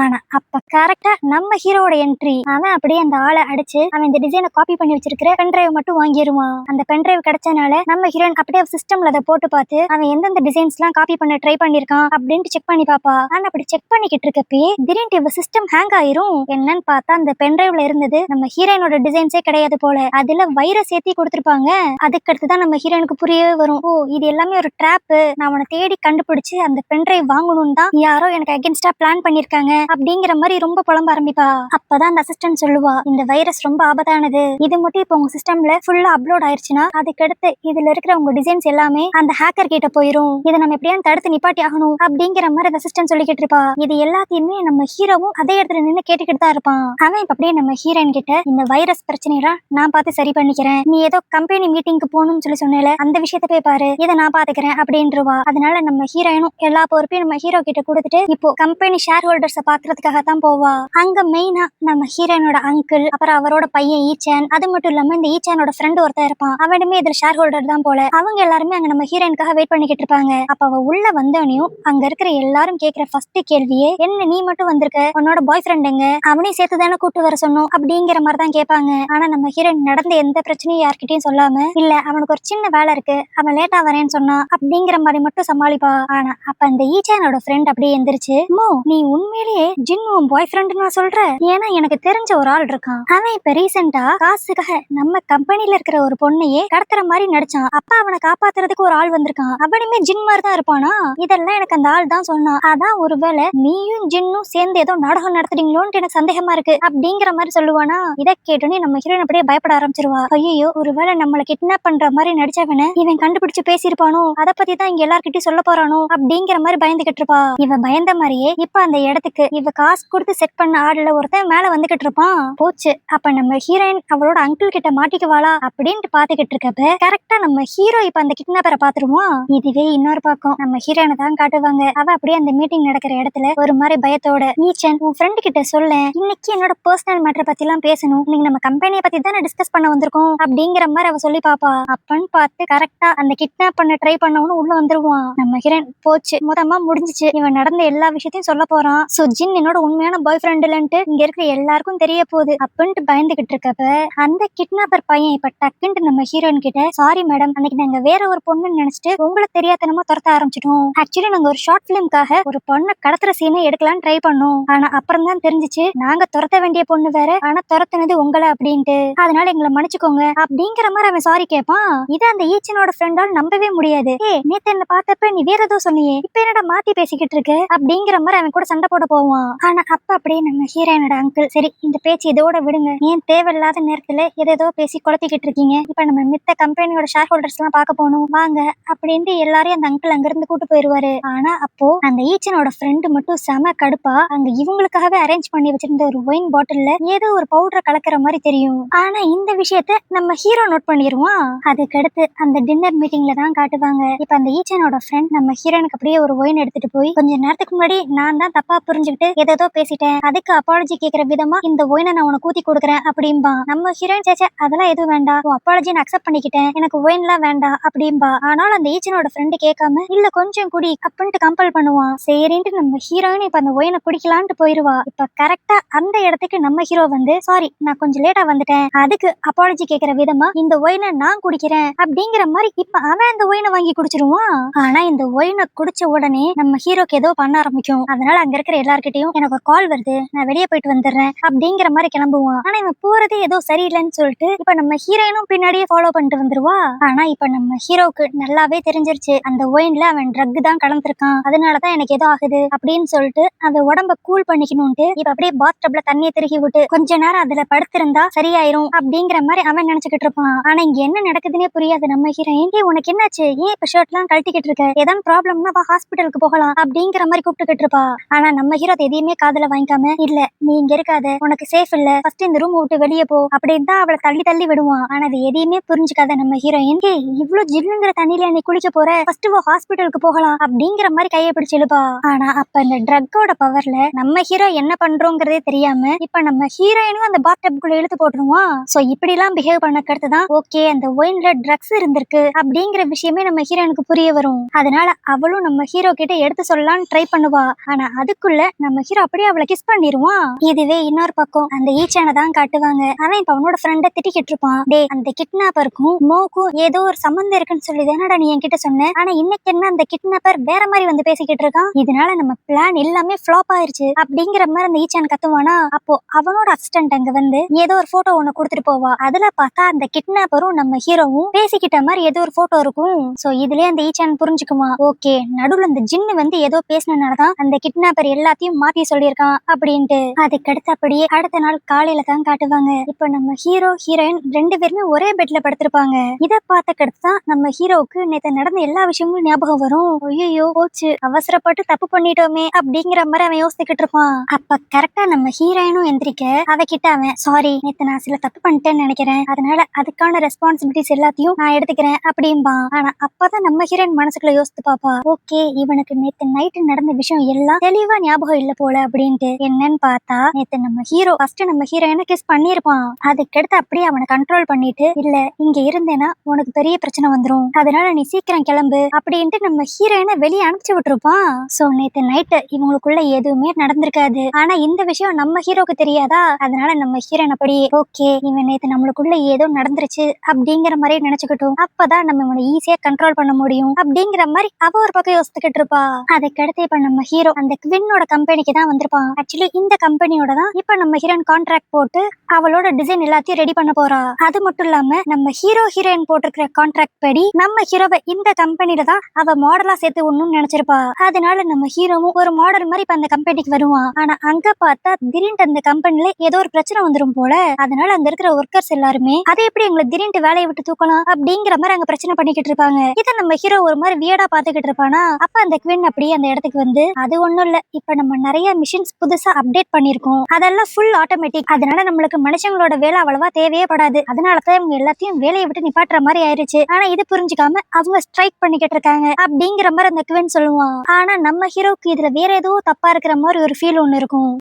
ஆனா அப்ப கரெக்டா நம்ம ஹீரோட என்ட்ரி. அவன் அப்படியே அந்த ஆளை அடிச்சு அவன் இந்த டிசைனை காப்பி பண்ணி வச்சிருக்கிற பென்ட்ரைவ் மட்டும் வாங்கிடுவான். அந்த பென்ட்ரைவ் கிடைச்சனால நம்ம ஹீரோயின் அப்படியே சிஸ்டம்ல அதை போட்டு பார்த்து அவன் எந்தெந்த டிசைன்ஸ் எல்லாம் காப்பி பண்ண ட்ரை பண்ணிருக்கான் அப்படின்ட்டு செக் பண்ணி பாப்பா. ஆனா அப்படி செக் பண்ணிக்கிட்டு இருக்கப்பே திடீர்னு இவ சிஸ்டம் ஹேங் ஆயிரும். என்னன்னு பார்த்தா அந்த பென்ட்ரைவ்ல இருந்தது நம்ம ஹீரோயினோட டிசைன்ஸே கிடையாது போல, அதுல வைரஸ் ஏத்தி கொடுத்திருப்பாங்க. அதுக்கடுத்துதான் நம்ம ஹீரோயினுக்கு புரியவே வரும், ஓ இது எல்லாமே ஒரு ட்ராப், நான் அவனை தேடி கண்டுபிடிச்சு அந்த பென்ட்ரைவ் வாங்கணும்னு தான் யாரோ எனக்கு அகென்ஸ்டா பிளான் பண்ணிருக்காங்க அப்படிங்கிற மாதிரி ரொம்ப புலம்ப ஆரம்பிப்பா. அப்பதான் அந்த அசிஸ்டன்ட் சொல்லுவா, இந்த வைரஸ் ரொம்ப ஆபத்தானது, இது மட்டும் இப்ப உங்க சிஸ்டம்ல ஃபுல்லா அப்லோட் ஆயிருச்சுன்னா அதுக்கடுத்து இதுல இருக்கிற உங்க டிசைன்ஸ் எல்லாமே அந்த ஹேக்கர் கிட்ட போயிரும், இதை நம்ம எப்படியாவது தடுத்து நிப்பாட்டி ஆகணும் அப்படிங்கிற மாதிரி அந்த அசிஸ்டன்ட் சொல்லிக்கிட்டு இருப்பா. இது எல்லாத்தையுமே நம்ம ஹீரோவும் அதே இடத்துல நின்று கேட்டுக்கிட்டு தான் இருப்பான். அவன் இப்ப அப்படியே நம்ம ஹீரோயின் கிட்ட, இந்த வைரஸ் பிரச்சனைலாம் நான் பார்த்து சரி பண்ணிக்கிறேன், நீ ஏதோ கம்பெனி மீட்டிங்க்கு போகணும்னு சொல்லல, அந்த விஷயத்த போய் பாரு, இதை நான் பாத்துக்கிறேன் அப்படின்றவா. அதனால நம்ம ஹீரோயினும் எல்லா பொறுப்பையும் நம்ம ஹீரோ கிட்ட கொடுத்துட்டு இப்போ கம்பெனி ஷேர் ஹோல்டர்ஸை பாக்குறதுக்காக தான் போவா. அங்க மெயினா நம்ம ஹீரோனோட அங்கிள், அப்புறம் அவரோட பையன் ஈச்சன், அது மட்டும் இல்லாம இந்த ஈச்சனோட ஃப்ரெண்ட் ஒருத்தர் இருப்பான், அவனுமே இதுல ஷேர் ஹோல்டர் தான் போல. அவங்க எல்லாருமே அங்க நம்ம ஹீரோயினுக்காக வெயிட் பண்ணிக்கிட்டு இருப்பாங்க. அப்ப அவ உள்ள வந்தவனையும் அங்க இருக்கிற எல்லாரும் கேக்குற ஃபர்ஸ்ட் கேள்வியே, என்ன நீ மட்டும் வந்திருக்க, உன்னோட பாய் ஃப்ரெண்ட் எங்க, அவனையும் சேர்த்து தானே கூட்டு வர சொன்னோம் அப்படிங்கிற மாதிரி தான் கேட்பாங்க. ஆனா நம்ம ஹீரோயின் நடந்த எந்த பிரச்சனையும் யார்கிட்டயும் சொல்லாம, இல்ல அவனுக்கு ஒரு சின்ன வேலை இருக்கு, அவன் லேட்டா வரேன்னு சொன்னான் அப்படிங்கிற மாதிரி மட்டும் சமாளிப்பா. ஆனா அப்ப அந்த ஈச்சனோட ஃப்ரெண்ட் அப்படியே எந்திரிச்சு, மோ நீ உண்மையிலேயே உண்மையிலேயே ஜின் உன் பாய் ஃப்ரெண்ட் நான் சொல்றேன். ஏன்னா எனக்கு தெரிஞ்ச ஒரு ஆள் இருக்கான். அவன் இப்ப ரீசெண்டா காசுக்காக நம்ம கம்பெனில இருக்கிற ஒரு பொண்ணையே கடத்துற மாதிரி நடிச்சான். அப்ப அவனை காப்பாத்துறதுக்கு ஒரு ஆள் வந்திருக்கான். அவனுமே ஜின் மாதிரி தான் இருப்பானா? இதெல்லாம் எனக்கு அந்த ஆள் தான் சொன்னான். அதான் ஒருவேளை நீயும் ஜின்னும் சேர்ந்து ஏதோ நாடகம் நடத்துறீங்களோன்னு எனக்கு சந்தேகமா இருக்கு அப்படிங்கிற மாதிரி சொல்லுவானா. இதை கேட்டோன்னே நம்ம ஹீரோயின் அப்படியே பயப்பட ஆரம்பிச்சிருவா. ஐயோ, ஒருவேளை நம்மளை கிட்னாப் பண்ற மாதிரி நடிச்சவன இவன் கண்டுபிடிச்சு பேசியிருப்பானோ, அதை பத்தி தான் இங்க எல்லார்கிட்டயும் சொல்ல போறானோ அப்படிங்கிற மாதிரி பயந்துகிட்டு இருப்பா. இவ பயந்த மாதிரியே இப்ப அந்த இடத்துக்கு இவ காசு கொடுத்து செட் பண்ண ஆளுல ஒருத்தன் மேல வந்துகிட்டு இருப்பான். போச்சு, அப்ப நம்ம ஹீரோயின் அவளோட அங்கிள் கிட்ட மாட்டிக்குவாளா அப்படின்ட்டு பாத்துக்கிட்டு இருக்கப்ப கரெக்டா நம்ம ஹீரோ இப்ப அந்த கிட்னாப்பரை பாத்துருவான். இதுவே இன்னொரு பக்கம் நம்ம ஹீரோயினை தான் காட்டுவாங்க. அவ அப்படியே அந்த மீட்டிங் நடக்கிற இடத்துல ஒரு மாதிரி பயத்தோட, ஈச்சன் உன் ஃப்ரெண்டு கிட்ட சொல்ல, இன்னைக்கு என்னோட பர்சனல் மேட்டர் பத்தி எல்லாம் பேசணும், இன்னைக்கு நம்ம கம்பெனியை பத்தி தானே டிஸ்கஸ் பண்ண வந்திருக்கோம் அப்படிங்கிற மாதிரி அவ சொல்லி பாப்பா. அப்பன்னு பார்த்து கரெக்டா அந்த கிட்னாப் பண்ண ட்ரை பண்ணவனு உள்ள வந்துருவான். நம்ம ஹீரோயின் போச்சு, மொத்தமா முடிஞ்சிச்சு, இவன் நடந்த எல்லா விஷயத்தையும் சொல்ல போறான். சோ ஜின் என்னோட உண்மையான பாய் ஃப்ரெண்ட் இல்லன்ட்டு இங்க இருக்கிற எல்லாருக்கும் தெரிய போகுது அப்படின்ட்டு பயந்துகிட்டு இருக்கப்ப அந்த கிட்னாப்பர் பையன் இப்ப டக்குன்ட்டு நம்ம ஹீரோயின் கிட்ட, சாரி மேடம், அன்னைக்கு நாங்க வேற ஒரு பொண்ணுன்னு நினைச்சிட்டு உங்களை தெரியாதனமா துரத்த ஆரம்பிச்சிட்டோம். ஆக்சுவலி நாங்க ஒரு ஷார்ட் பிலிம்காக ஒரு பொண்ணை கடத்துற சீனை எடுக்கலாம்னு ட்ரை பண்ணோம். ஆனா அப்புறம் தான் தெரிஞ்சிச்சு நாங்க துரத்த வேண்டிய பொண்ணு வேற, ஆனா துரத்துனது உங்களை அப்படின்ட்டு. அதனால எங்களை மன்னிச்சுக்கோங்க அப்படிங்கிற மாதிரி அவன் சாரி கேட்பான். இதை அந்த ஈச்சனோட ஃப்ரெண்டால் நம்பவே முடியாது. நேத்து என்ன பார்த்தப்ப நீ வேற ஏதோ சொன்னியே, இப்ப என்னடா மாத்தி பேசிக்கிட்டு இருக்கு அப்படிங்கிற மாதிரி அவன் கூட சண்டை போட போவான். ஆனா அப்ப அப்படியே நம்ம ஹீரோயினோட அங்கிள், சரி இந்த பேச்சு இதோட விடுங்க, ஏன் தேவையில்லாத நேரத்துல ஏதோ பேசி குழப்பிக்கிட்டு இருக்கீங்க, இப்ப நம்ம மித்த கம்பெனியோட ஷேர் ஹோல்டர்ஸ் எல்லாம் பார்க்க போகணும் வாங்க அப்படின்ட்டு எல்லாரையும் அந்த அங்கிள் அங்க இருந்து கூட்டு போயிருவாரு. ஆனா அப்போ அந்த ஈச்சனோட ஃப்ரெண்டு மட்டும் செம கடுப்பா அங்க இவங்களுக்காகவே அரேஞ்ச் பண்ணி வச்சிருந்த ஒரு ஒயின் பாட்டில்ல ஏதோ ஒரு பவுடர் கலக்கிற மாதிரி தெரியும். ஆனா இந்த விஷயத்த நம்ம ஹீரோ நோட் பண்ணிடுவான். அதுக்கடுத்து அந்த டின்னர் மீட்டிங்ல தான் காட்டுவாங்க. இப்ப அந்த ஈச்சனோட ஃப்ரெண்ட் நம்ம ஹீரோனுக்கு அப்படியே ஒரு ஒயின் எடுத்துட்டு போய், கொஞ்ச நேரத்துக்கு முன்னாடி நான் தான் தப்பா புரிஞ்சுக்கிட்டு ஏதோ பேசிட்டேன், அதுக்கு அப்பாலஜி கேட்கிற விதமா இந்த ஒயினை நான் உனக்கு ஊத்தி கொடுக்குறேன் அப்படின்பா. நம்ம ஹீரோயின் சேச்சா அதெல்லாம் எதுவும் வேண்டாம், அப்பாலஜி நான் அக்செப்ட் பண்ணிக்கிட்டேன், எனக்கு ஒயின்லாம் வேண்டாம் அப்படின்பா. ஆனால் அந்த ஈச்சனோட ஃப்ரெண்டு கேட்காம, இல்ல கொஞ்சம் குடி அப்படின்ட்டு கம்பல் பண்ணுவான். சரின்ட்டு நம்ம ஹீரோயின் இப்ப அந்த ஒயினை குடிக்கலான்ட்டு போயிருவா. இப்ப கரெக்டா அந்த இடத்துக்கு நம்ம ஹீரோ வந்து, சாரி நான் கொஞ்சம் லேட்டா வந்துட்டேன், அதுக்கு அப்பாலஜி கேட்கிற விதமா இந்த ஒயினை நான் குடிக்கிறேன் அப்படிங்கிற மாதிரி இப்ப அவன் அந்த ஒயினை வாங்கி குடிச்சிருவான். ஆனா இந்த ஒயினை குடிச்ச உடனே நம்ம ஹீரோக்கு ஏதோ பண்ண ஆரம்பிக்கும். அதனால அங்க இருக்கிற எல்லார்கிட்டையும் எனக்கு ஒரு கால் வருது, நான் வெளியே போயிட்டு வந்துடுறேன் அப்படிங்கிற மாதிரி கிளம்புவான். ஆனா இவன் போறதே ஏதோ சரியில்லைன்னு சொல்லிட்டு இப்ப நம்ம ஹீரோயினும் பின்னாடியே ஃபாலோ பண்ணிட்டு வந்துருவா. ஆனா இப்ப நம்ம ஹீரோக்கு நல்லாவே தெரிஞ்சிருச்சு அந்த ஒயின்ல அவன் ட்ரக் தான் கலந்துருக்கான், அதனாலதான் எனக்கு ஏதோ ஆகுது அப்படின்னு சொல்லிட்டு அந்த உடம்ப கூல் பண்ணிக்கணும்ட்டு இப்ப அப்படியே பாத் டப்ல தண்ணியை திருகி விட்டு கொஞ்ச நேரம் அதுல படுத்திருந்தா சரியாயிரும் அப்படிங்கிற மாதிரி அவன் நினைச்சுக்கிட்டு இருப்பான். ஆனா இங்க என்ன நடக்குதுன்னே புரியாது நம்ம ஹீரோயின். உனக்கு என்னாச்சு, ஏன் இப்ப ஷர்ட் எல்லாம் கழட்டிக்கிட்டு இருக்க, ஏதாவது ப்ராப்ளம்னா ஹாஸ்பிட்டலுக்கு போகலாம் அப்படிங்கிற மாதிரி கூப்பிட்டுக்கிட்டு இருப்பா. ஆனா நம்ம ஹீரோ எதையுமே காதுல வாங்கிக்காம, இல்ல நீ இங்க இருக்காத, உனக்கு சேஃப் இல்ல, ஃபர்ஸ்ட் இந்த ரூம் விட்டு வெளியே போ அப்படின்னு தான் அவளை தள்ளி தள்ளி விடுவான். ஆனா அது எதையுமே புரிஞ்சுக்காத நம்ம ஹீரோயின், இவ்வளவு ஜில்லுங்கிற தண்ணியில நீ குளிக்க போற, ஃபர்ஸ்ட் ஹாஸ்பிட்டலுக்கு போகலாம் அப்படிங்கிற மாதிரி கையை பிடிச்சு இழுப்பா. ஆனா அப்ப இந்த ட்ரக்கோட பவர்ல நம்ம ஹீரோ என்ன பண்றோங்கிறதே தெரியாம இப்ப நம்ம ஹீரோயினும் அந்த பாத் டப்குள்ள இழுத்து போட்டுருவான். சோ இப்படி எல்லாம் பிஹேவ் பண்ணக்கிறது தான் ஓகே, அந்த ஒயின்ல ட்ரக்ஸ் இருந்திருக்கு அப்படிங்கிற விஷயமே நம்ம ஹீரோனுக்கு புரிய வரும். அதனால அவளும் நம்ம ஹீரோ கிட்ட எடுத்து சொல்லலாம்னு ட்ரை பண்ணுவா. ஆனா அதுக்குள்ள நம்ம ஹீரோ அப்படியே அவளை கிஸ் பண்ணிடுவான். இதுவே இன்னொரு பக்கம் அந்த ஈச்சனை தான் காட்டுவாங்க. அவன் இப்ப அவனோட ஃப்ரெண்டை திட்டிக்கிட்டு இருப்பான். டே, அந்த கிட்னாப்பருக்கும் மோக்கும் ஏதோ ஒரு சம்பந்தம் இருக்குன்னு சொல்லி தானடா நீ என்கிட்ட சொன்ன, ஆனா இன்னைக்கு என்ன அந்த கிட்னாப்பர் வேற மாதிரி வந்து பேசிக்கிட்டு இருக்கான், இதனால நம்ம பிளான் எல்லாமே ஃப்ளாப் ஆயிருச்சு அப்படிங்கிற மாதிரி அந்த ஈச்சன் கத்துவானா. அப்போ அவனோட அசிஸ்டன்ட் அங்க வந்து ஏதோ ஒரு போட்டோ ஒண்ணு கொடுத்துட்டு போவா. அதுல பார்த்தா அந்த கிட்னாப்பரும் நம்ம ஹீரோவும் பேசிக்கிட்ட மாதிரி ஏதோ ஒரு போட்டோ இருக்கும். சோ இதுலயே அந்த ஈச்சன் புரிஞ்சுக்குமா, ஓகே நடுவுல அந்த ஜின்னு வந்து ஏதோ பேசினதுனாலதான் அந்த கிட்னாப்பர் எல்லாத்தையும் மாத்தி சொல்லியிருக்கான் அப்படின்ட்டு. அதுக்கடுத்து அப்படியே அடுத்த நாள் காலையில தான் காட்டுவாங்க. இப்ப நம்ம ஹீரோ ஹீரோயின் ரெண்டு பேருமே ஒரே பெட்ல படுத்திருப்பாங்க. இத பார்த்தக்கடுத்து தான் நம்ம ஹீரோவுக்கு நேத்து நடந்த எல்லா விஷயங்களும் ஞாபகம் வரும். ஐயோ போச்சு, அவசரப்பட்டு தப்பு பண்ணிட்டோமே அப்படிங்கிற மாதிரி அவன் யோசிச்சுக்கிட்டு இருப்பான். அப்ப கரெக்டா நம்ம ஹீரோயினும் எந்திரிக்க அவகிட்ட அவன், சாரி நேத்து நான் சில தப்பு பண்ணிட்டேன்னு நினைக்கிறேன், அதனால அதுக்கான ரெஸ்பான்சிபிலிட்டிஸ் எல்லாத்தையும் நான் எடுத்துக்கிறேன் அப்படின்பா. ஆனா அப்பதான் நம்ம ஹீரோயின் மனசுக்குள்ள யோசித்து பாப்பா, ஓகே இவனுக்கு நேத்து நைட்டு நடந்த விஷயம் எல்லாம் தெளிவா ஞாபகம் இல்ல போல அப்படின்ட்டு. என்னன்னு பார்த்தா நேத்து நம்ம ஹீரோ ஃபர்ஸ்ட் நம்ம ஹீரோயினை கிஸ் பண்ணிருப்பான். அதுக்கடுத்து அப்படியே அவனை கண்ட்ரோல் பண்ணிட்டு, இல்ல இங்க இருந்தேன்னா உனக்கு பெரிய பிரச்சனை வந்துரும், அதனால நீ சீக்கிரம் கிளம்பு அப்படின்ட்டு நம்ம ஹீரோயினை வெளியே அனுப்பிச்சு விட்டுருப்பான். சோ நேத்து நைட்டு இவங்களுக்குள்ள எதுவுமே நடந்திருக்காது. ஆனா இந்த விஷயம் நம்ம ஹீரோக்கு தெரியாதா, அதனால நம்ம ஹீரோயின் அப்படி ஓகே இவன் நேத்து நம்மளுக்குள்ள ஏதோ நடந்துருச்சு அப்படிங்கிற மாதிரி நினைச்சுக்கிட்டோம், அப்பதான் நம்ம இவனை ஈஸியா கண்ட்ரோல் பண்ண முடியும் அப்படிங்கிற மாதிரி அவ ஒரு பக்கம் யோசிச்சுக்கிட்டு இருப்பா. அதுக்கடுத்து இப்ப நம்ம ஹீரோ அந்த குவின்னோட கம்பெனிக்கு தான் வந்திருப்பான். ஆக்சுவலி இந்த கம்பெனியோட தான் இப்ப நம்ம ஹீரோயின் கான்ட்ராக்ட் போட்டு அவளோட டிசைன் எல்லாத்தையும் ரெடி பண்ண போறா. அது மட்டும் இல்லாம நம்ம ஹீரோயின் போட்டிருக்கிற கான்ட்ராக்ட் படி நம்ம ஹீரோவை இந்த கம்பெனில தான் அவ மாடலா சேர்த்து ஒண்ணுன்னு நினைச்சிருப்பா. அதனால நம்ம ஹீரோவும் ஒரு மாடல் மாதிரி இப்ப அந்த கம்பெனிக்கு வருவான். ஆனா அங்க பார்த்தா திடீர்னு அந்த கம்பெனில ஏதோ ஒரு பிரச்சனை வந்துரும் போல. அதனால அங்க இருக்கிற ஒர்க்கர்ஸ் எல்லாருமே அதை எப்படி எங்களை திடீர்னு வேலையை விட்டு தூக்கலாம் அப்படிங்கிற மாதிரி அங்க பிரச்சனை பண்ணிக்கிட்டு இருப்பாங்க. இதை நம்ம ஹீரோ ஒரு மாதிரி வியர்டா பாத்துக்கிட்டு இருப்பானா. அப்ப அந்த குவீன் அப்படியே அந்த இடத்துக்கு வந்து, அது ஒண்ணும் இல்ல, இப்ப நம்ம நிறைய மிஷின்ஸ் புதுசா அப்டேட் பண்ணிருக்கோம், அதெல்லாம் ஃபுல் ஆட்டோமேட்டிக், அதனால நம்மளுக்கு மனுஷங்களோட வேலை அவ்வளவா தேவையே படாது, அதனாலதான் இவங்க எல்லாத்தையும் வேலையை விட்டு நிப்பாட்டுற மாதிரி ஆயிருச்சு. ஆனா இது புரிஞ்சுக்காம அவங்க ஸ்ட்ரைக் பண்ணிக்கிட்டு இருக்காங்க அப்படிங்கிற மாதிரி அந்த குவீன் சொல்லுவான். ஆனா நம்ம ஹீரோக்கு இதுல வேற ஏதோ தப்பா இருக்கிற மாதிரி ஒரு ஃபீல் ஒண்ணு இருக்கும்.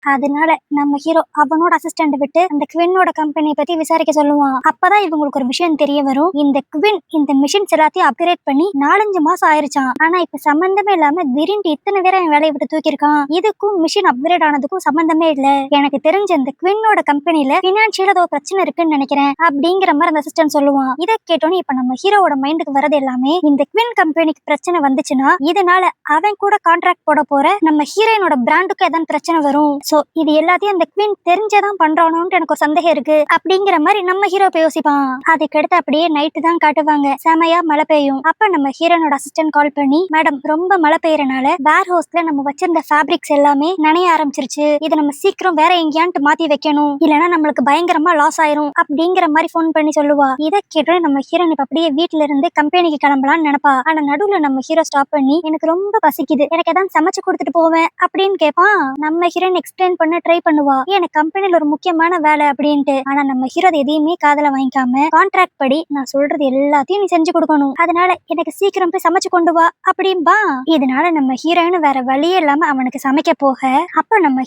அதனால நம்ம ஹீரோ அவனோட அசிஸ்டன்ட் விட்டு அந்த குவினோட கம்பெனியை பத்தி விசாரிக்க சொல்லுவான். அப்பதான் இவங்களுக்கு ஒரு விஷயம் தெரிய வரும். இந்த குவின் இந்த மிஷின்ஸ் எல்லாத்தையும் அப்கிரேட் பண்ணி 4-5 மாசம் ஆயிருச்சான். ஆனா இப்ப சம்பந்தமே இல்லாம திடீர்னு இத்தனை பேரை வேலையை விட்டு தூக்கிருக்கான். இதுக்கும் மிஷின் அப்கிரேட் ஆனதுக்கும் சம்பந்தமே இல்ல. எனக்கு தெரிஞ்ச இந்த குவினோட கம்பெனில பினான்சியல் ஏதோ பிரச்சனை இருக்குன்னு நினைக்கிறேன் அப்படிங்கிற மாதிரி அந்த அசிஸ்டன்ட் சொல்லுவான். இதை கேட்டோன்னு இப்ப நம்ம ஹீரோவோட மைண்டுக்கு வரது எல்லாமே, இந்த குவின் கம்பெனிக்கு பிரச்சனை வந்துச்சுன்னா இதனால அவன் கூட கான்ட்ராக்ட் போட போற நம்ம ஹீரோயினோட பிராண்டுக்கு ஏதாவது பிரச்சனை வரும். சோ இது எல்லாத்தையும் அந்த குவீன் தெரிஞ்சதான் பண்றானோன்னு எனக்கு ஒரு சந்தேகம் இருக்கு அப்படிங்கிற மாதிரி நம்ம ஹீரோ யோசிப்பான். அதுக்கடுத்து அப்படியே நைட்டு தான் காட்டுவாங்க. செமையா மழை பெய்யும். அப்ப நம்ம ஹீரோனோட அசிஸ்டன்ட் கால் பண்ணி, மேடம் ரொம்ப மழை பெய்யறனால வேர் ஹவுஸ்ல நம்ம வச்சிருந்த ஃபேப்ரிக்ஸ் எல்லாமே நனைய ஆரம்பிச்சிருச்சு, இதை நம்ம சீக்கிரம் வேற எங்கேயான்ட்டு மாத்தி வைக்கணும், இல்லைன்னா நம்மளுக்கு பயங்கரமா லாஸ் ஆயிரும் அப்படிங்கிற மாதிரி போன் பண்ணி சொல்லுவா. இதை கேட்டு நம்ம ஹீரோன் இப்ப அப்படியே வீட்டுல இருந்து கம்பெனிக்கு கிளம்பலாம்னு நினைப்பா. ஆனா நடுவுல நம்ம ஹீரோ ஸ்டாப் பண்ணி, எனக்கு ரொம்ப பசிக்குது, எனக்கு ஏதாவது சமைச்சு கொடுத்துட்டு போவேன் அப்படின்னு கேட்பான். நம்ம ஹீரோன் எக்ஸ்பிளைன் பண்ண ட்ரை பண்ணுவா, எனக்கு கம்பெனில ஒரு முக்கியமான வேலை அப்படின்ட்டு. ஆனா நம்ம ஹீரோ எதையுமே காதல வாங்கிக்காம, கான்ட்ராக்ட் படி நான் சொல்றது எல்லாத்தையும் நீ செஞ்சு கொடுக்கணும், அதனால எனக்கு சீக்கிரம் போய் சமைச்சு கொண்டு வா அப்படின்பா. இதனால நம்ம ஹீரோயின் வேற வழியே இல்லாம அவனுக்கு சமைக்க போக, அப்ப நம்ம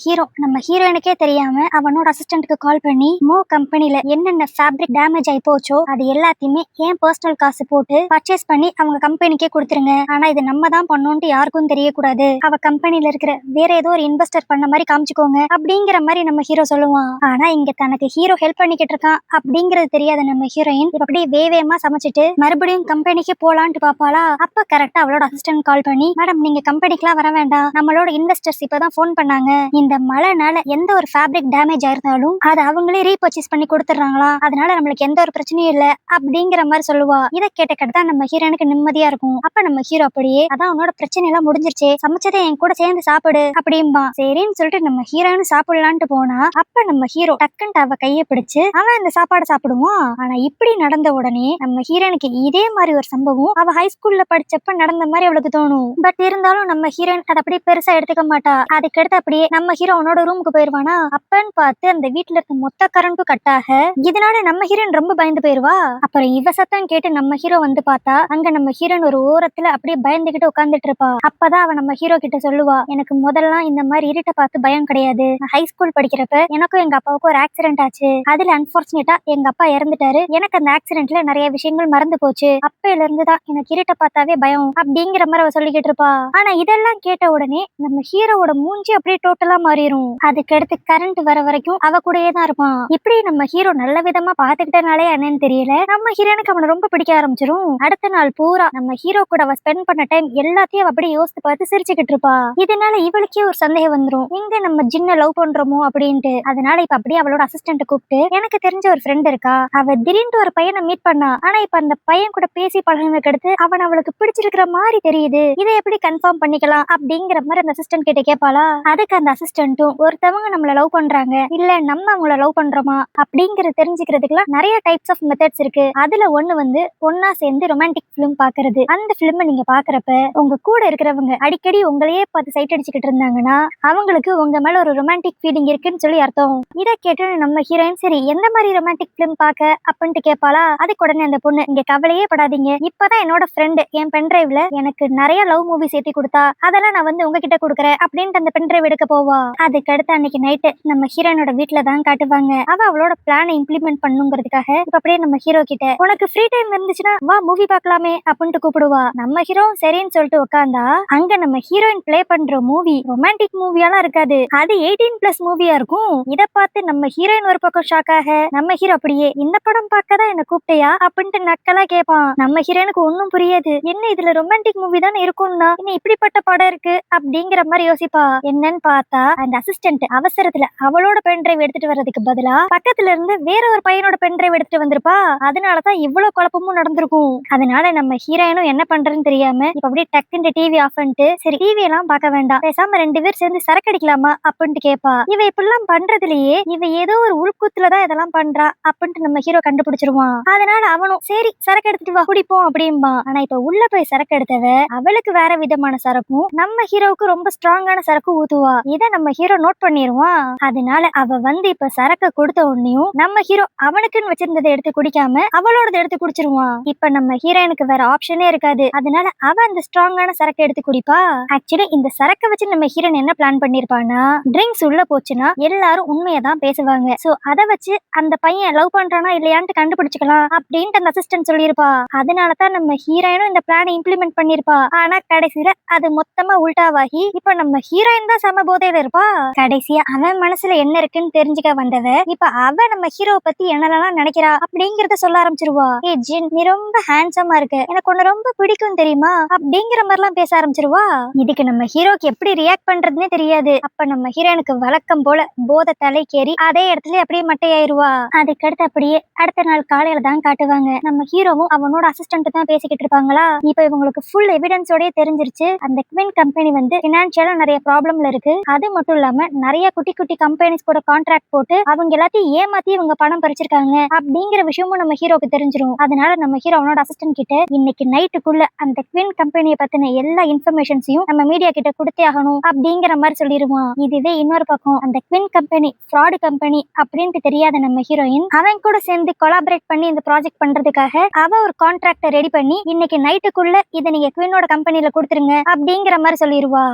ஹீரோயினுக்கே தெரியாம அவனோட அசிஸ்டன்ட்க்கு கால் பண்ணி, மோ கம்பெனில என்னென்ன ஃபேப்ரிக் டேமேஜ் ஆயி போச்சோ அது எல்லாத்தையுமே ஏன் பர்சனல் காசு போட்டு பர்ச்சேஸ் பண்ணி அவங்க கம்பெனிக்கே கொடுத்துருங்க, ஆனா இது நம்ம தான் பண்ணோம்னு யாருக்கும் தெரியக்கூடாது, அவ கம்பெனில இருக்கிற வேற ஏதோ ஒரு இன்வெஸ்டர் பண்ண மாதிரி காமிச்சுக்கோங்க அப்படிங்கிற மாதிரி நம்ம ஹீரோ சொல்லுவான். ஆனா இங்க தனக்கு ஹீரோ ஹெல்ப் பண்ணிக்கிட்டு இருக்கான் அப்படிங்கறது தெரியாத நம்ம ஹீரோயின் அப்படியே வேவேமா சமைச்சிட்டு மறுபடியும் கம்பெனிக்கு போலான்ட்டு பாப்பாளா. அப்ப கரெக்டா அவளோட அசிஸ்டன்ட் கால் பண்ணி, மேடம் நீங்க கம்பெனிக்குலாம் வர வேண்டாம், நம்மளோட இன்வெஸ்டர்ஸ் இப்பதான் போன் பண்ணாங்க, இந்த மழைனால எந்த ஒரு ஃபேப்ரிக் டேமேஜ் ஆயிருந்தாலும் அதை அவங்களே ரீபர்ச்சேஸ் பண்ணி கொடுத்துறாங்களா, அதனால நம்மளுக்கு எந்த ஒரு பிரச்சனையும் இல்ல அப்படிங்கிற மாதிரி சொல்லுவா. இதை கேட்டதான் நம்ம ஹீரோனுக்கு நிம்மதியா இருக்கும். அப்ப நம்ம ஹீரோ அப்படியே, அதான் உன்னோட பிரச்சனை எல்லாம் முடிஞ்சிருச்சு, சமைச்சதை என் கூட சேர்ந்து சாப்பிடு அப்படின்பா. சரின்னு சொல்லிட்டு நம்ம ஹீரோயின் சாப்பிடலான்ட்டு போனா, அப்ப நம்ம ஹீரோ டக்குன்ட்டு அவ கைய பிடிச்சு அவன் அந்த சாப்பாடு சாப்பிடுவான். ஆனா இப்படி நடந்த உடனே நம்ம ஹீரோனுக்கு இதே மாதிரி ஒரு சம்பவம் அவ ஹைஸ்கூல்ல படிச்சப்ப நடந்த மாதிரி அவளுக்கு தோணும். பட் இருந்தாலும் நம்ம ஹீரோயின் அதை அப்படியே பெருசா எடுத்துக்க மாட்டா. அதுக்கடுத்து அப்படியே நம்ம ஹீரோ அவனோட ரூமுக்கு போயிருவானா. அப்பன்னு பார்த்து அந்த வீட்டுல இருக்க மொத்த கரண்ட்டும் கட் ஆக, இதனால நம்ம ஹீரோயின் ரொம்ப பயந்து போயிருவா. அப்புறம் இவ சத்தம் கேட்டு நம்ம ஹீரோ வந்து பார்த்தா, அங்க நம்ம ஹீரோயின் ஒரு ஓரத்துல அப்படியே பயந்துகிட்டு உட்கார்ந்துட்டு இருப்பா. அப்பதான் அவ நம்ம ஹீரோ கிட்ட சொல்லுவா, எனக்கு முதல்ல இந்த மாதிரி இருட்ட பார்த்து பயம் கிடையாது, ஹை ஸ்கூல் படிக்கிறப்ப எனக்கும் எங்க அப்பாவுக்கும் ஒரு ஆக்சிடென்ட் ஆச்சு, அதுல அன்பார்ச்சுனேட்டா எங்க அப்பா இறந்துட்டாரு, எனக்கு அந்த ஆக்சிடென்ட்ல நிறைய விஷயங்கள் மறந்து போச்சு, அப்பையில இருந்துதான் எனக்கு இருட்ட பார்த்தாவே பயம் அப்படிங்கிற மாதிரி அவ சொல்லிக்கிட்டு இருப்பா. ஆனா இதெல்லாம் கேட்ட உடனே நம்ம ஹீரோவோட மூஞ்சி அப்படியே டோட்டலா மாறிடும். அதுக்கடுத்து கரண்ட் வர வரைக்கும் அவ கூடயே தான் இருப்பான். இப்படி நம்ம ஹீரோ நல்ல விதமா பாத்துக்கிட்டனாலே என்னன்னு தெரியல, நம்ம ஹீரோனுக்கு அவனை ரொம்ப பிடிக்க ஆரம்பிச்சிரும். அடுத்த நாள் பூரா நம்ம ஹீரோ கூட அவ ஸ்பெண்ட் பண்ண டைம் எல்லாத்தையும் அப்படியே யோசித்து பார்த்து சிரிச்சுக்கிட்டு இருப்பா. இதனால இவளுக்கே ஒரு சந்தேகம் வந்துரும், எங்க நம்ம ஜின்ன லவ் பண்றோமோ அப்படின்ட்டு. அதனால இப்ப அப்படியே அவளோட அசிஸ்டன்ட் கூப்பிட்டு, எனக்கு தெரிஞ்ச ஒரு ஃப்ரெண்ட் இருக்கா, அவ திடீர்னு ஒரு பையனை மீட் பண்ணா, ஆனா இப்ப அந்த பையன் கூட பேசி பழகினதுக்கு அடுத்து அவன் அவளுக்கு பிடிச்சிருக்கிற மாதிரி தெரியுது, இதை எப்படி கன்ஃபார்ம் பண்ணிக்கலாம் அப்படிங்கிற மாதிரி அந்த அசிஸ்டன்ட் கிட்ட கேட்பாளா. அதுக்கு அந்த அசிஸ்டன்ட்டும், ஒருத்தவங்க நம்மள லவ் பண்றாங்க இல்ல நம்ம அவங்கள லவ் பண்றோமா அப்படிங்கறது தெரிஞ்சுக்கிறதுக்குலாம் நிறைய டைப்ஸ் ஆஃப் மெத்தட்ஸ் இருக்கு, அதுல ஒண்ணு வந்து ஒன்னா சேர்ந்து ரொமான்டிக் பிலிம் பாக்குறது. அந்த பிலிம் நீங்க பாக்குறப்ப உங்க கூட இருக்கிறவங்க அடிக்கடி உங்களையே பார்த்து சைட் அடிச்சுக்கிட்டு இருந்தாங்கன்னா அவங்களுக்கு உங்க மேல ஒரு ரொமான்டிக் ஃபீலிங் இருக்குன்னு சொல்லி அர்த்தம். இதை கேட்டு நம்ம ஹீரோயின், சரி எந்த மாதிரி ரொமான்டிக் பிலிம் பாக்க அப்படின்ட்டு கேட்பாளா. அதுக்கு உடனே அந்த பொண்ணு, இங்க கவலையே படாதீங்க, இப்பதான் என்னோட ஃப்ரெண்டு என் பென்டிரைவ்ல எனக்கு நிறைய லவ் மூவிஸ் ஏத்தி கொடுத்தா, அதெல்லாம் நான் வந்து உங்ககிட்ட கொடுக்குறேன் அப்படின்ட்டு அந்த பென்டிரைவ் எடுக்க போவா. அதுக்கு அடுத்து அன்னைக்கு நைட்டு நம்ம ஹீரோனோட வீட்டுல தான் காட்டுவாங்க. அவ அவளோட பிளானை இம்ப்ளிமெண்ட் பண்ணுங்கிறதுக்காக இப்ப அப்படியே நம்ம ஹீரோ கிட்ட, உனக்கு ஃப்ரீ டைம் இருந்துச்சுன்னா வா மூவி பார்க்கலாமே அப்படின்ட்டு கூப்பிடுவா. நம்ம ஹீரோ சரின்னு சொல்லிட்டு உட்காந்தா, அங்க நம்ம ஹீரோயின் பிளே பண்ற மூவி ரொமான்டிக் மூவியெல்லாம் இருக்காது, அது 18+ மூவியா இருக்கும். இத பார்த்து நம்ம ஹீரோயின் ஒரு பக்கம் ஷாக் ஆக, நம்ம ஹீரோ அப்படியே இந்த படம் பார்க்க தான் என்ன கூப்பிட்டியா அப்படின்ட்டு நக்கலா கேட்பான். நம்ம ஹீரோனுக்கு ஒன்னும் புரியாது. என்ன இதுல ரொமான்டிக் மூவி தானே இருக்கும்னா என்ன இப்படிப்பட்ட படம் இருக்கு அப்படிங்கிற மாதிரி யோசிப்பா. என்னன்னு பார்த்தா அந்த அசிஸ்டன்ட் அவசரத்துல அவளோட பென் டிரைவ் எடுத்துட்டு வர்றதுக்கு பதிலா பக்கத்துல இருந்து வேற ஒரு பையனோட பென் டிரைவ் எடுத்துட்டு வந்திருப்பா. அதனாலதான் இவ்வளவு குழப்பமும் நடந்திருக்கும். அதனால நம்ம ஹீரோயினும் என்ன பண்றதுன்னு தெரியாம இப்ப அப்படியே டக்குன்னு டிவி ஆஃப் பண்ணிட்டு, சரி டிவி எல்லாம் பார்க்க வேண்டாம், பேசாம 2 பேர் சேர்ந்து சரக்கு அடிக்கலாமா அப்படின்ட்டு கேட்பா. இவ இப்படிலாம் பண்றதுலயே இவ ஏதோ ஒரு உள்குத்துலதான் இதெல்லாம் பண்றா அப்படின்ட்டு நம்ம ஹீரோ கண்டுபிடிச்சிருவான். அதனால அவனும் சரி சரக்கு எடுத்துட்டு வா குடிப்போம் அப்படின்பா. ஆனா இப்ப உள்ள போய் சரக்கு எடுத்தவ அவளுக்கு வேற விதமான சரக்கும் நம்ம ஹீரோவுக்கு ரொம்ப ஸ்ட்ராங்கான சரக்கு ஊத்துவா. இத நம்ம ஹீரோ நோட் பண்ணிருவான். அதனால அவ வந்து இப்ப சரக்கு கொடுத்த உடனேயும் நம்ம ஹீரோ அவனுக்குன்னு வச்சிருந்ததை எடுத்து குடிக்காம அவளோட எடுத்து குடிச்சிருவான். இப்ப நம்ம ஹீரோனுக்கு வேற ஆப்ஷனே இருக்காது. அதனால அவ அந்த ஸ்ட்ராங்கான சரக்கு எடுத்து குடிப்பா. ஆக்சுவலி இந்த சரக்கை வச்சு நம்ம ஹீரோன் என்ன பிளான் பண்ணிருப்பானா, ட்ரிங்க்ஸ் உள்ள போச்சுன்னா எல்லாரும் உண்மையதான் பேசுவாங்க. சோ அத வச்சு அந்த பையன் லவ் பண்றானா இல்லையான்னு கண்டுபிடிச்சுக்கலாம் அப்படின்ட்டு அந்த அசிஸ்டன்ட் சொல்லியிருப்பா. அதனாலதான் நம்ம ஹீரோயினும் இந்த பிளானை இம்ப்ளிமெண்ட் பண்ணிருப்பா. ஆனா கடைசியில அது மொத்தமா உல்டாவாகி இப்ப நம்ம ஹீரோயின் தான் சம போதையில இருப்பா. கடைசியா அவன் மனசுல என்ன இருக்குன்னு தெரிஞ்சுக்க வந்தவ இப்ப அவ நம்ம ஹீரோவை பத்தி என்னெல்லாம் நினைக்கிறா அப்படிங்கறத சொல்ல ஆரம்பிச்சிருவா. ஏ ஜின், நீ ரொம்ப ஹேண்ட்ஸமா இருக்க, எனக்கு உன்னை ரொம்ப பிடிக்கும் தெரியுமா அப்படிங்கிற மாதிரி எல்லாம் பேச ஆரம்பிச்சிருவா. இதுக்கு நம்ம ஹீரோக்கு எப்படி ரியாக்ட் பண்றதுன்னே தெரியாது. அப்ப நம்ம ஹீரோனுக்கு வழக்கம் போல போதை தலைக்கேறி அதே இடத்துல அப்படியே மட்டையாயிருவா. அதுக்கடுத்து அப்படியே அடுத்த நாள் காலையில தான் காட்டுவாங்க. நம்ம ஹீரோவும் அவனோட அசிஸ்டன்ட் தான் பேசிக்கிட்டு இருப்பாங்களா. இப்ப இவங்களுக்கு ஃபுல் எவிடன்ஸோடய தெரிஞ்சிருச்சு அந்த குவின் கம்பெனி வந்து பினான்சியலா நிறைய ப்ராப்ளம்ல இருக்கு. அது மட்டும் இல்லாம நிறைய குட்டி குட்டி கம்பெனிஸ் கூட கான்ட்ராக்ட் போட்டு அவங்க எல்லாத்தையும் ஏமாத்தி இவங்க பணம் பறிச்சிருக்காங்க அப்படிங்கிற விஷயமும் நம்ம ஹீரோக்கு தெரிஞ்சிரும். அதனால நம்ம ஹீரோ அவனோட அசிஸ்டன்ட் கிட்ட இன்னைக்கு நைட்டுக்குள்ள அந்த குவின் கம்பெனியை பத்தின எல்லா இன்ஃபர்மேஷன்ஸையும் நம்ம மீடியா கிட்ட கொடுத்தே ஆகணும் அப்படிங்கிற மாதிரி சொல்லிடுவான். இதுவே இன்னொரு பக்கம் அந்த குவின் கம்பெனி ஃப்ராட் கம்பெனி அப்படின்ட்டு தெரியாத நம்ம ஹீரோயின் அவன் கூட சேர்ந்து கொலாபரேட் பண்ணி இந்த ப்ராஜெக்ட் பண்றதுக்காக அவ ஒரு கான்ட்ராக்ட ரெடி பண்ணி இன்னைக்கு நைட்டுக்குள்ள இதை நீங்க குவினோட கம்பெனில கொடுத்துருங்க அப்படிங்கிற மாதிரி சொல்லிடுவா.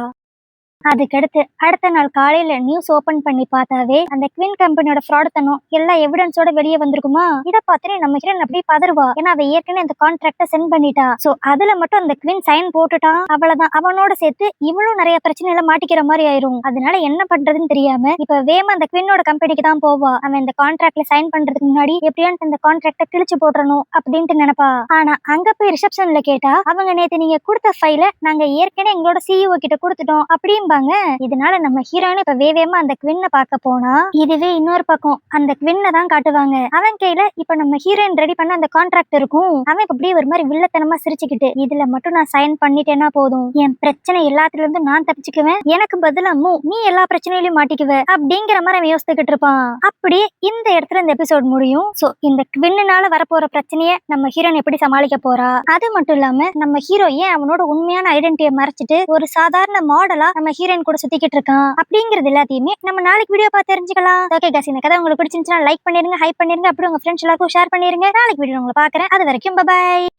அதுக்கடுத்து அடுத்த நாள் காலையில நியூஸ் ஓபன் பண்ணி பார்த்தாவே அந்த குவின் கம்பெனியோட ஃப்ராடுத்தனம் எல்லா எவிடன்ஸோட வெளியே வந்திருக்குமா. இதை பார்த்துட்டு நம்ம ஹீரோயின் அப்படியே பதறுவா. ஏன்னா அவ ஏற்கனவே அந்த கான்ட்ராக்ட சென்ட் பண்ணிட்டா. சோ அதுல மட்டும் அந்த குவின் சைன் போட்டுட்டான். அவ்வளவுதான், அவனோட சேர்த்து இவளும் நிறைய பிரச்சனையில மாட்டிக்கிற மாதிரி ஆயிரும். அதனால என்ன பண்றதுன்னு தெரியாம இப்ப வேமா அந்த குவினோட கம்பெனிக்கு தான் போவா. அவன் இந்த கான்ட்ராக்ட்ல சைன் பண்றதுக்கு முன்னாடி எப்படியான்னு இந்த கான்ட்ராக்ட கிழிச்சு போடணும் அப்படின்ட்டு நினைப்பா. ஆனா அங்க போய் ரிசப்ஷன்ல கேட்டா அவங்க நேத்து நீங்க கொடுத்த ஃபைல நாங்க ஏற்கனவே எங்களோட சிஇஓ கிட்ட கொடுத்துட்டோம் அப்படின்னு. இதனால நம்ம ஹீரோயின் இப்ப வேவேமா அந்த குவின்ன பார்க்க போனா இதுவே இன்னொரு பக்கம் அந்த குவின்ன தான் காட்டுவாங்க. அவன் கையில இப்ப நம்ம ஹீரோயின் ரெடி பண்ண அந்த கான்ட்ராக்ட் இருக்கும். அவன் இப்ப அப்படியே ஒரு மாதிரி வில்லத்தனமா சிரிச்சுக்கிட்டு இதுல மட்டும் நான் சைன் பண்ணிட்டேன்னா போதும், என் பிரச்சனை எல்லாத்துல இருந்து நான் தப்பிச்சுக்குவேன், எனக்கு பதிலா நீ எல்லா பிரச்சனையிலயும் மாட்டிக்குவ அப்படிங்கிற மாதிரி அவன் யோசிச்சுக்கிட்டு இருப்பான். அப்படியே இந்த இடத்துல இந்த எபிசோட் முடியும். சோ இந்த குவின்னால வரப்போற பிரச்சனைய நம்ம ஹீரோயின் எப்படி சமாளிக்க போறா, அது மட்டும் இல்லாம நம்ம ஹீரோ ஏன் அவனோட உண்மையான ஐடென்டிட்டியை மறைச்சிட்டு ஒரு சாதாரண மாடலா நம்ம ஹீரோயின் கூட சுத்திக்கிட்டு இருக்கான் அப்படிங்கிறது எல்லாத்தையுமே நம்ம நாளைக்கு வீடியோ பார்த்து தெரிஞ்சுக்கலாம். ஓகே गाइस, இந்த கதை உங்களுக்கு பிடிச்சிருந்துச்சுன்னா லைக் பண்ணிருங்க, ஹைப் பண்ணிருங்க, அப்படியே உங்க ஃப்ரெண்ட்ஸ் எல்லாருக்கும் ஷேர் பண்ணிருங்க. நாளைக்கு வீடியோ உங்களை பார்க்கறேன். அது வரைக்கும் பை பை.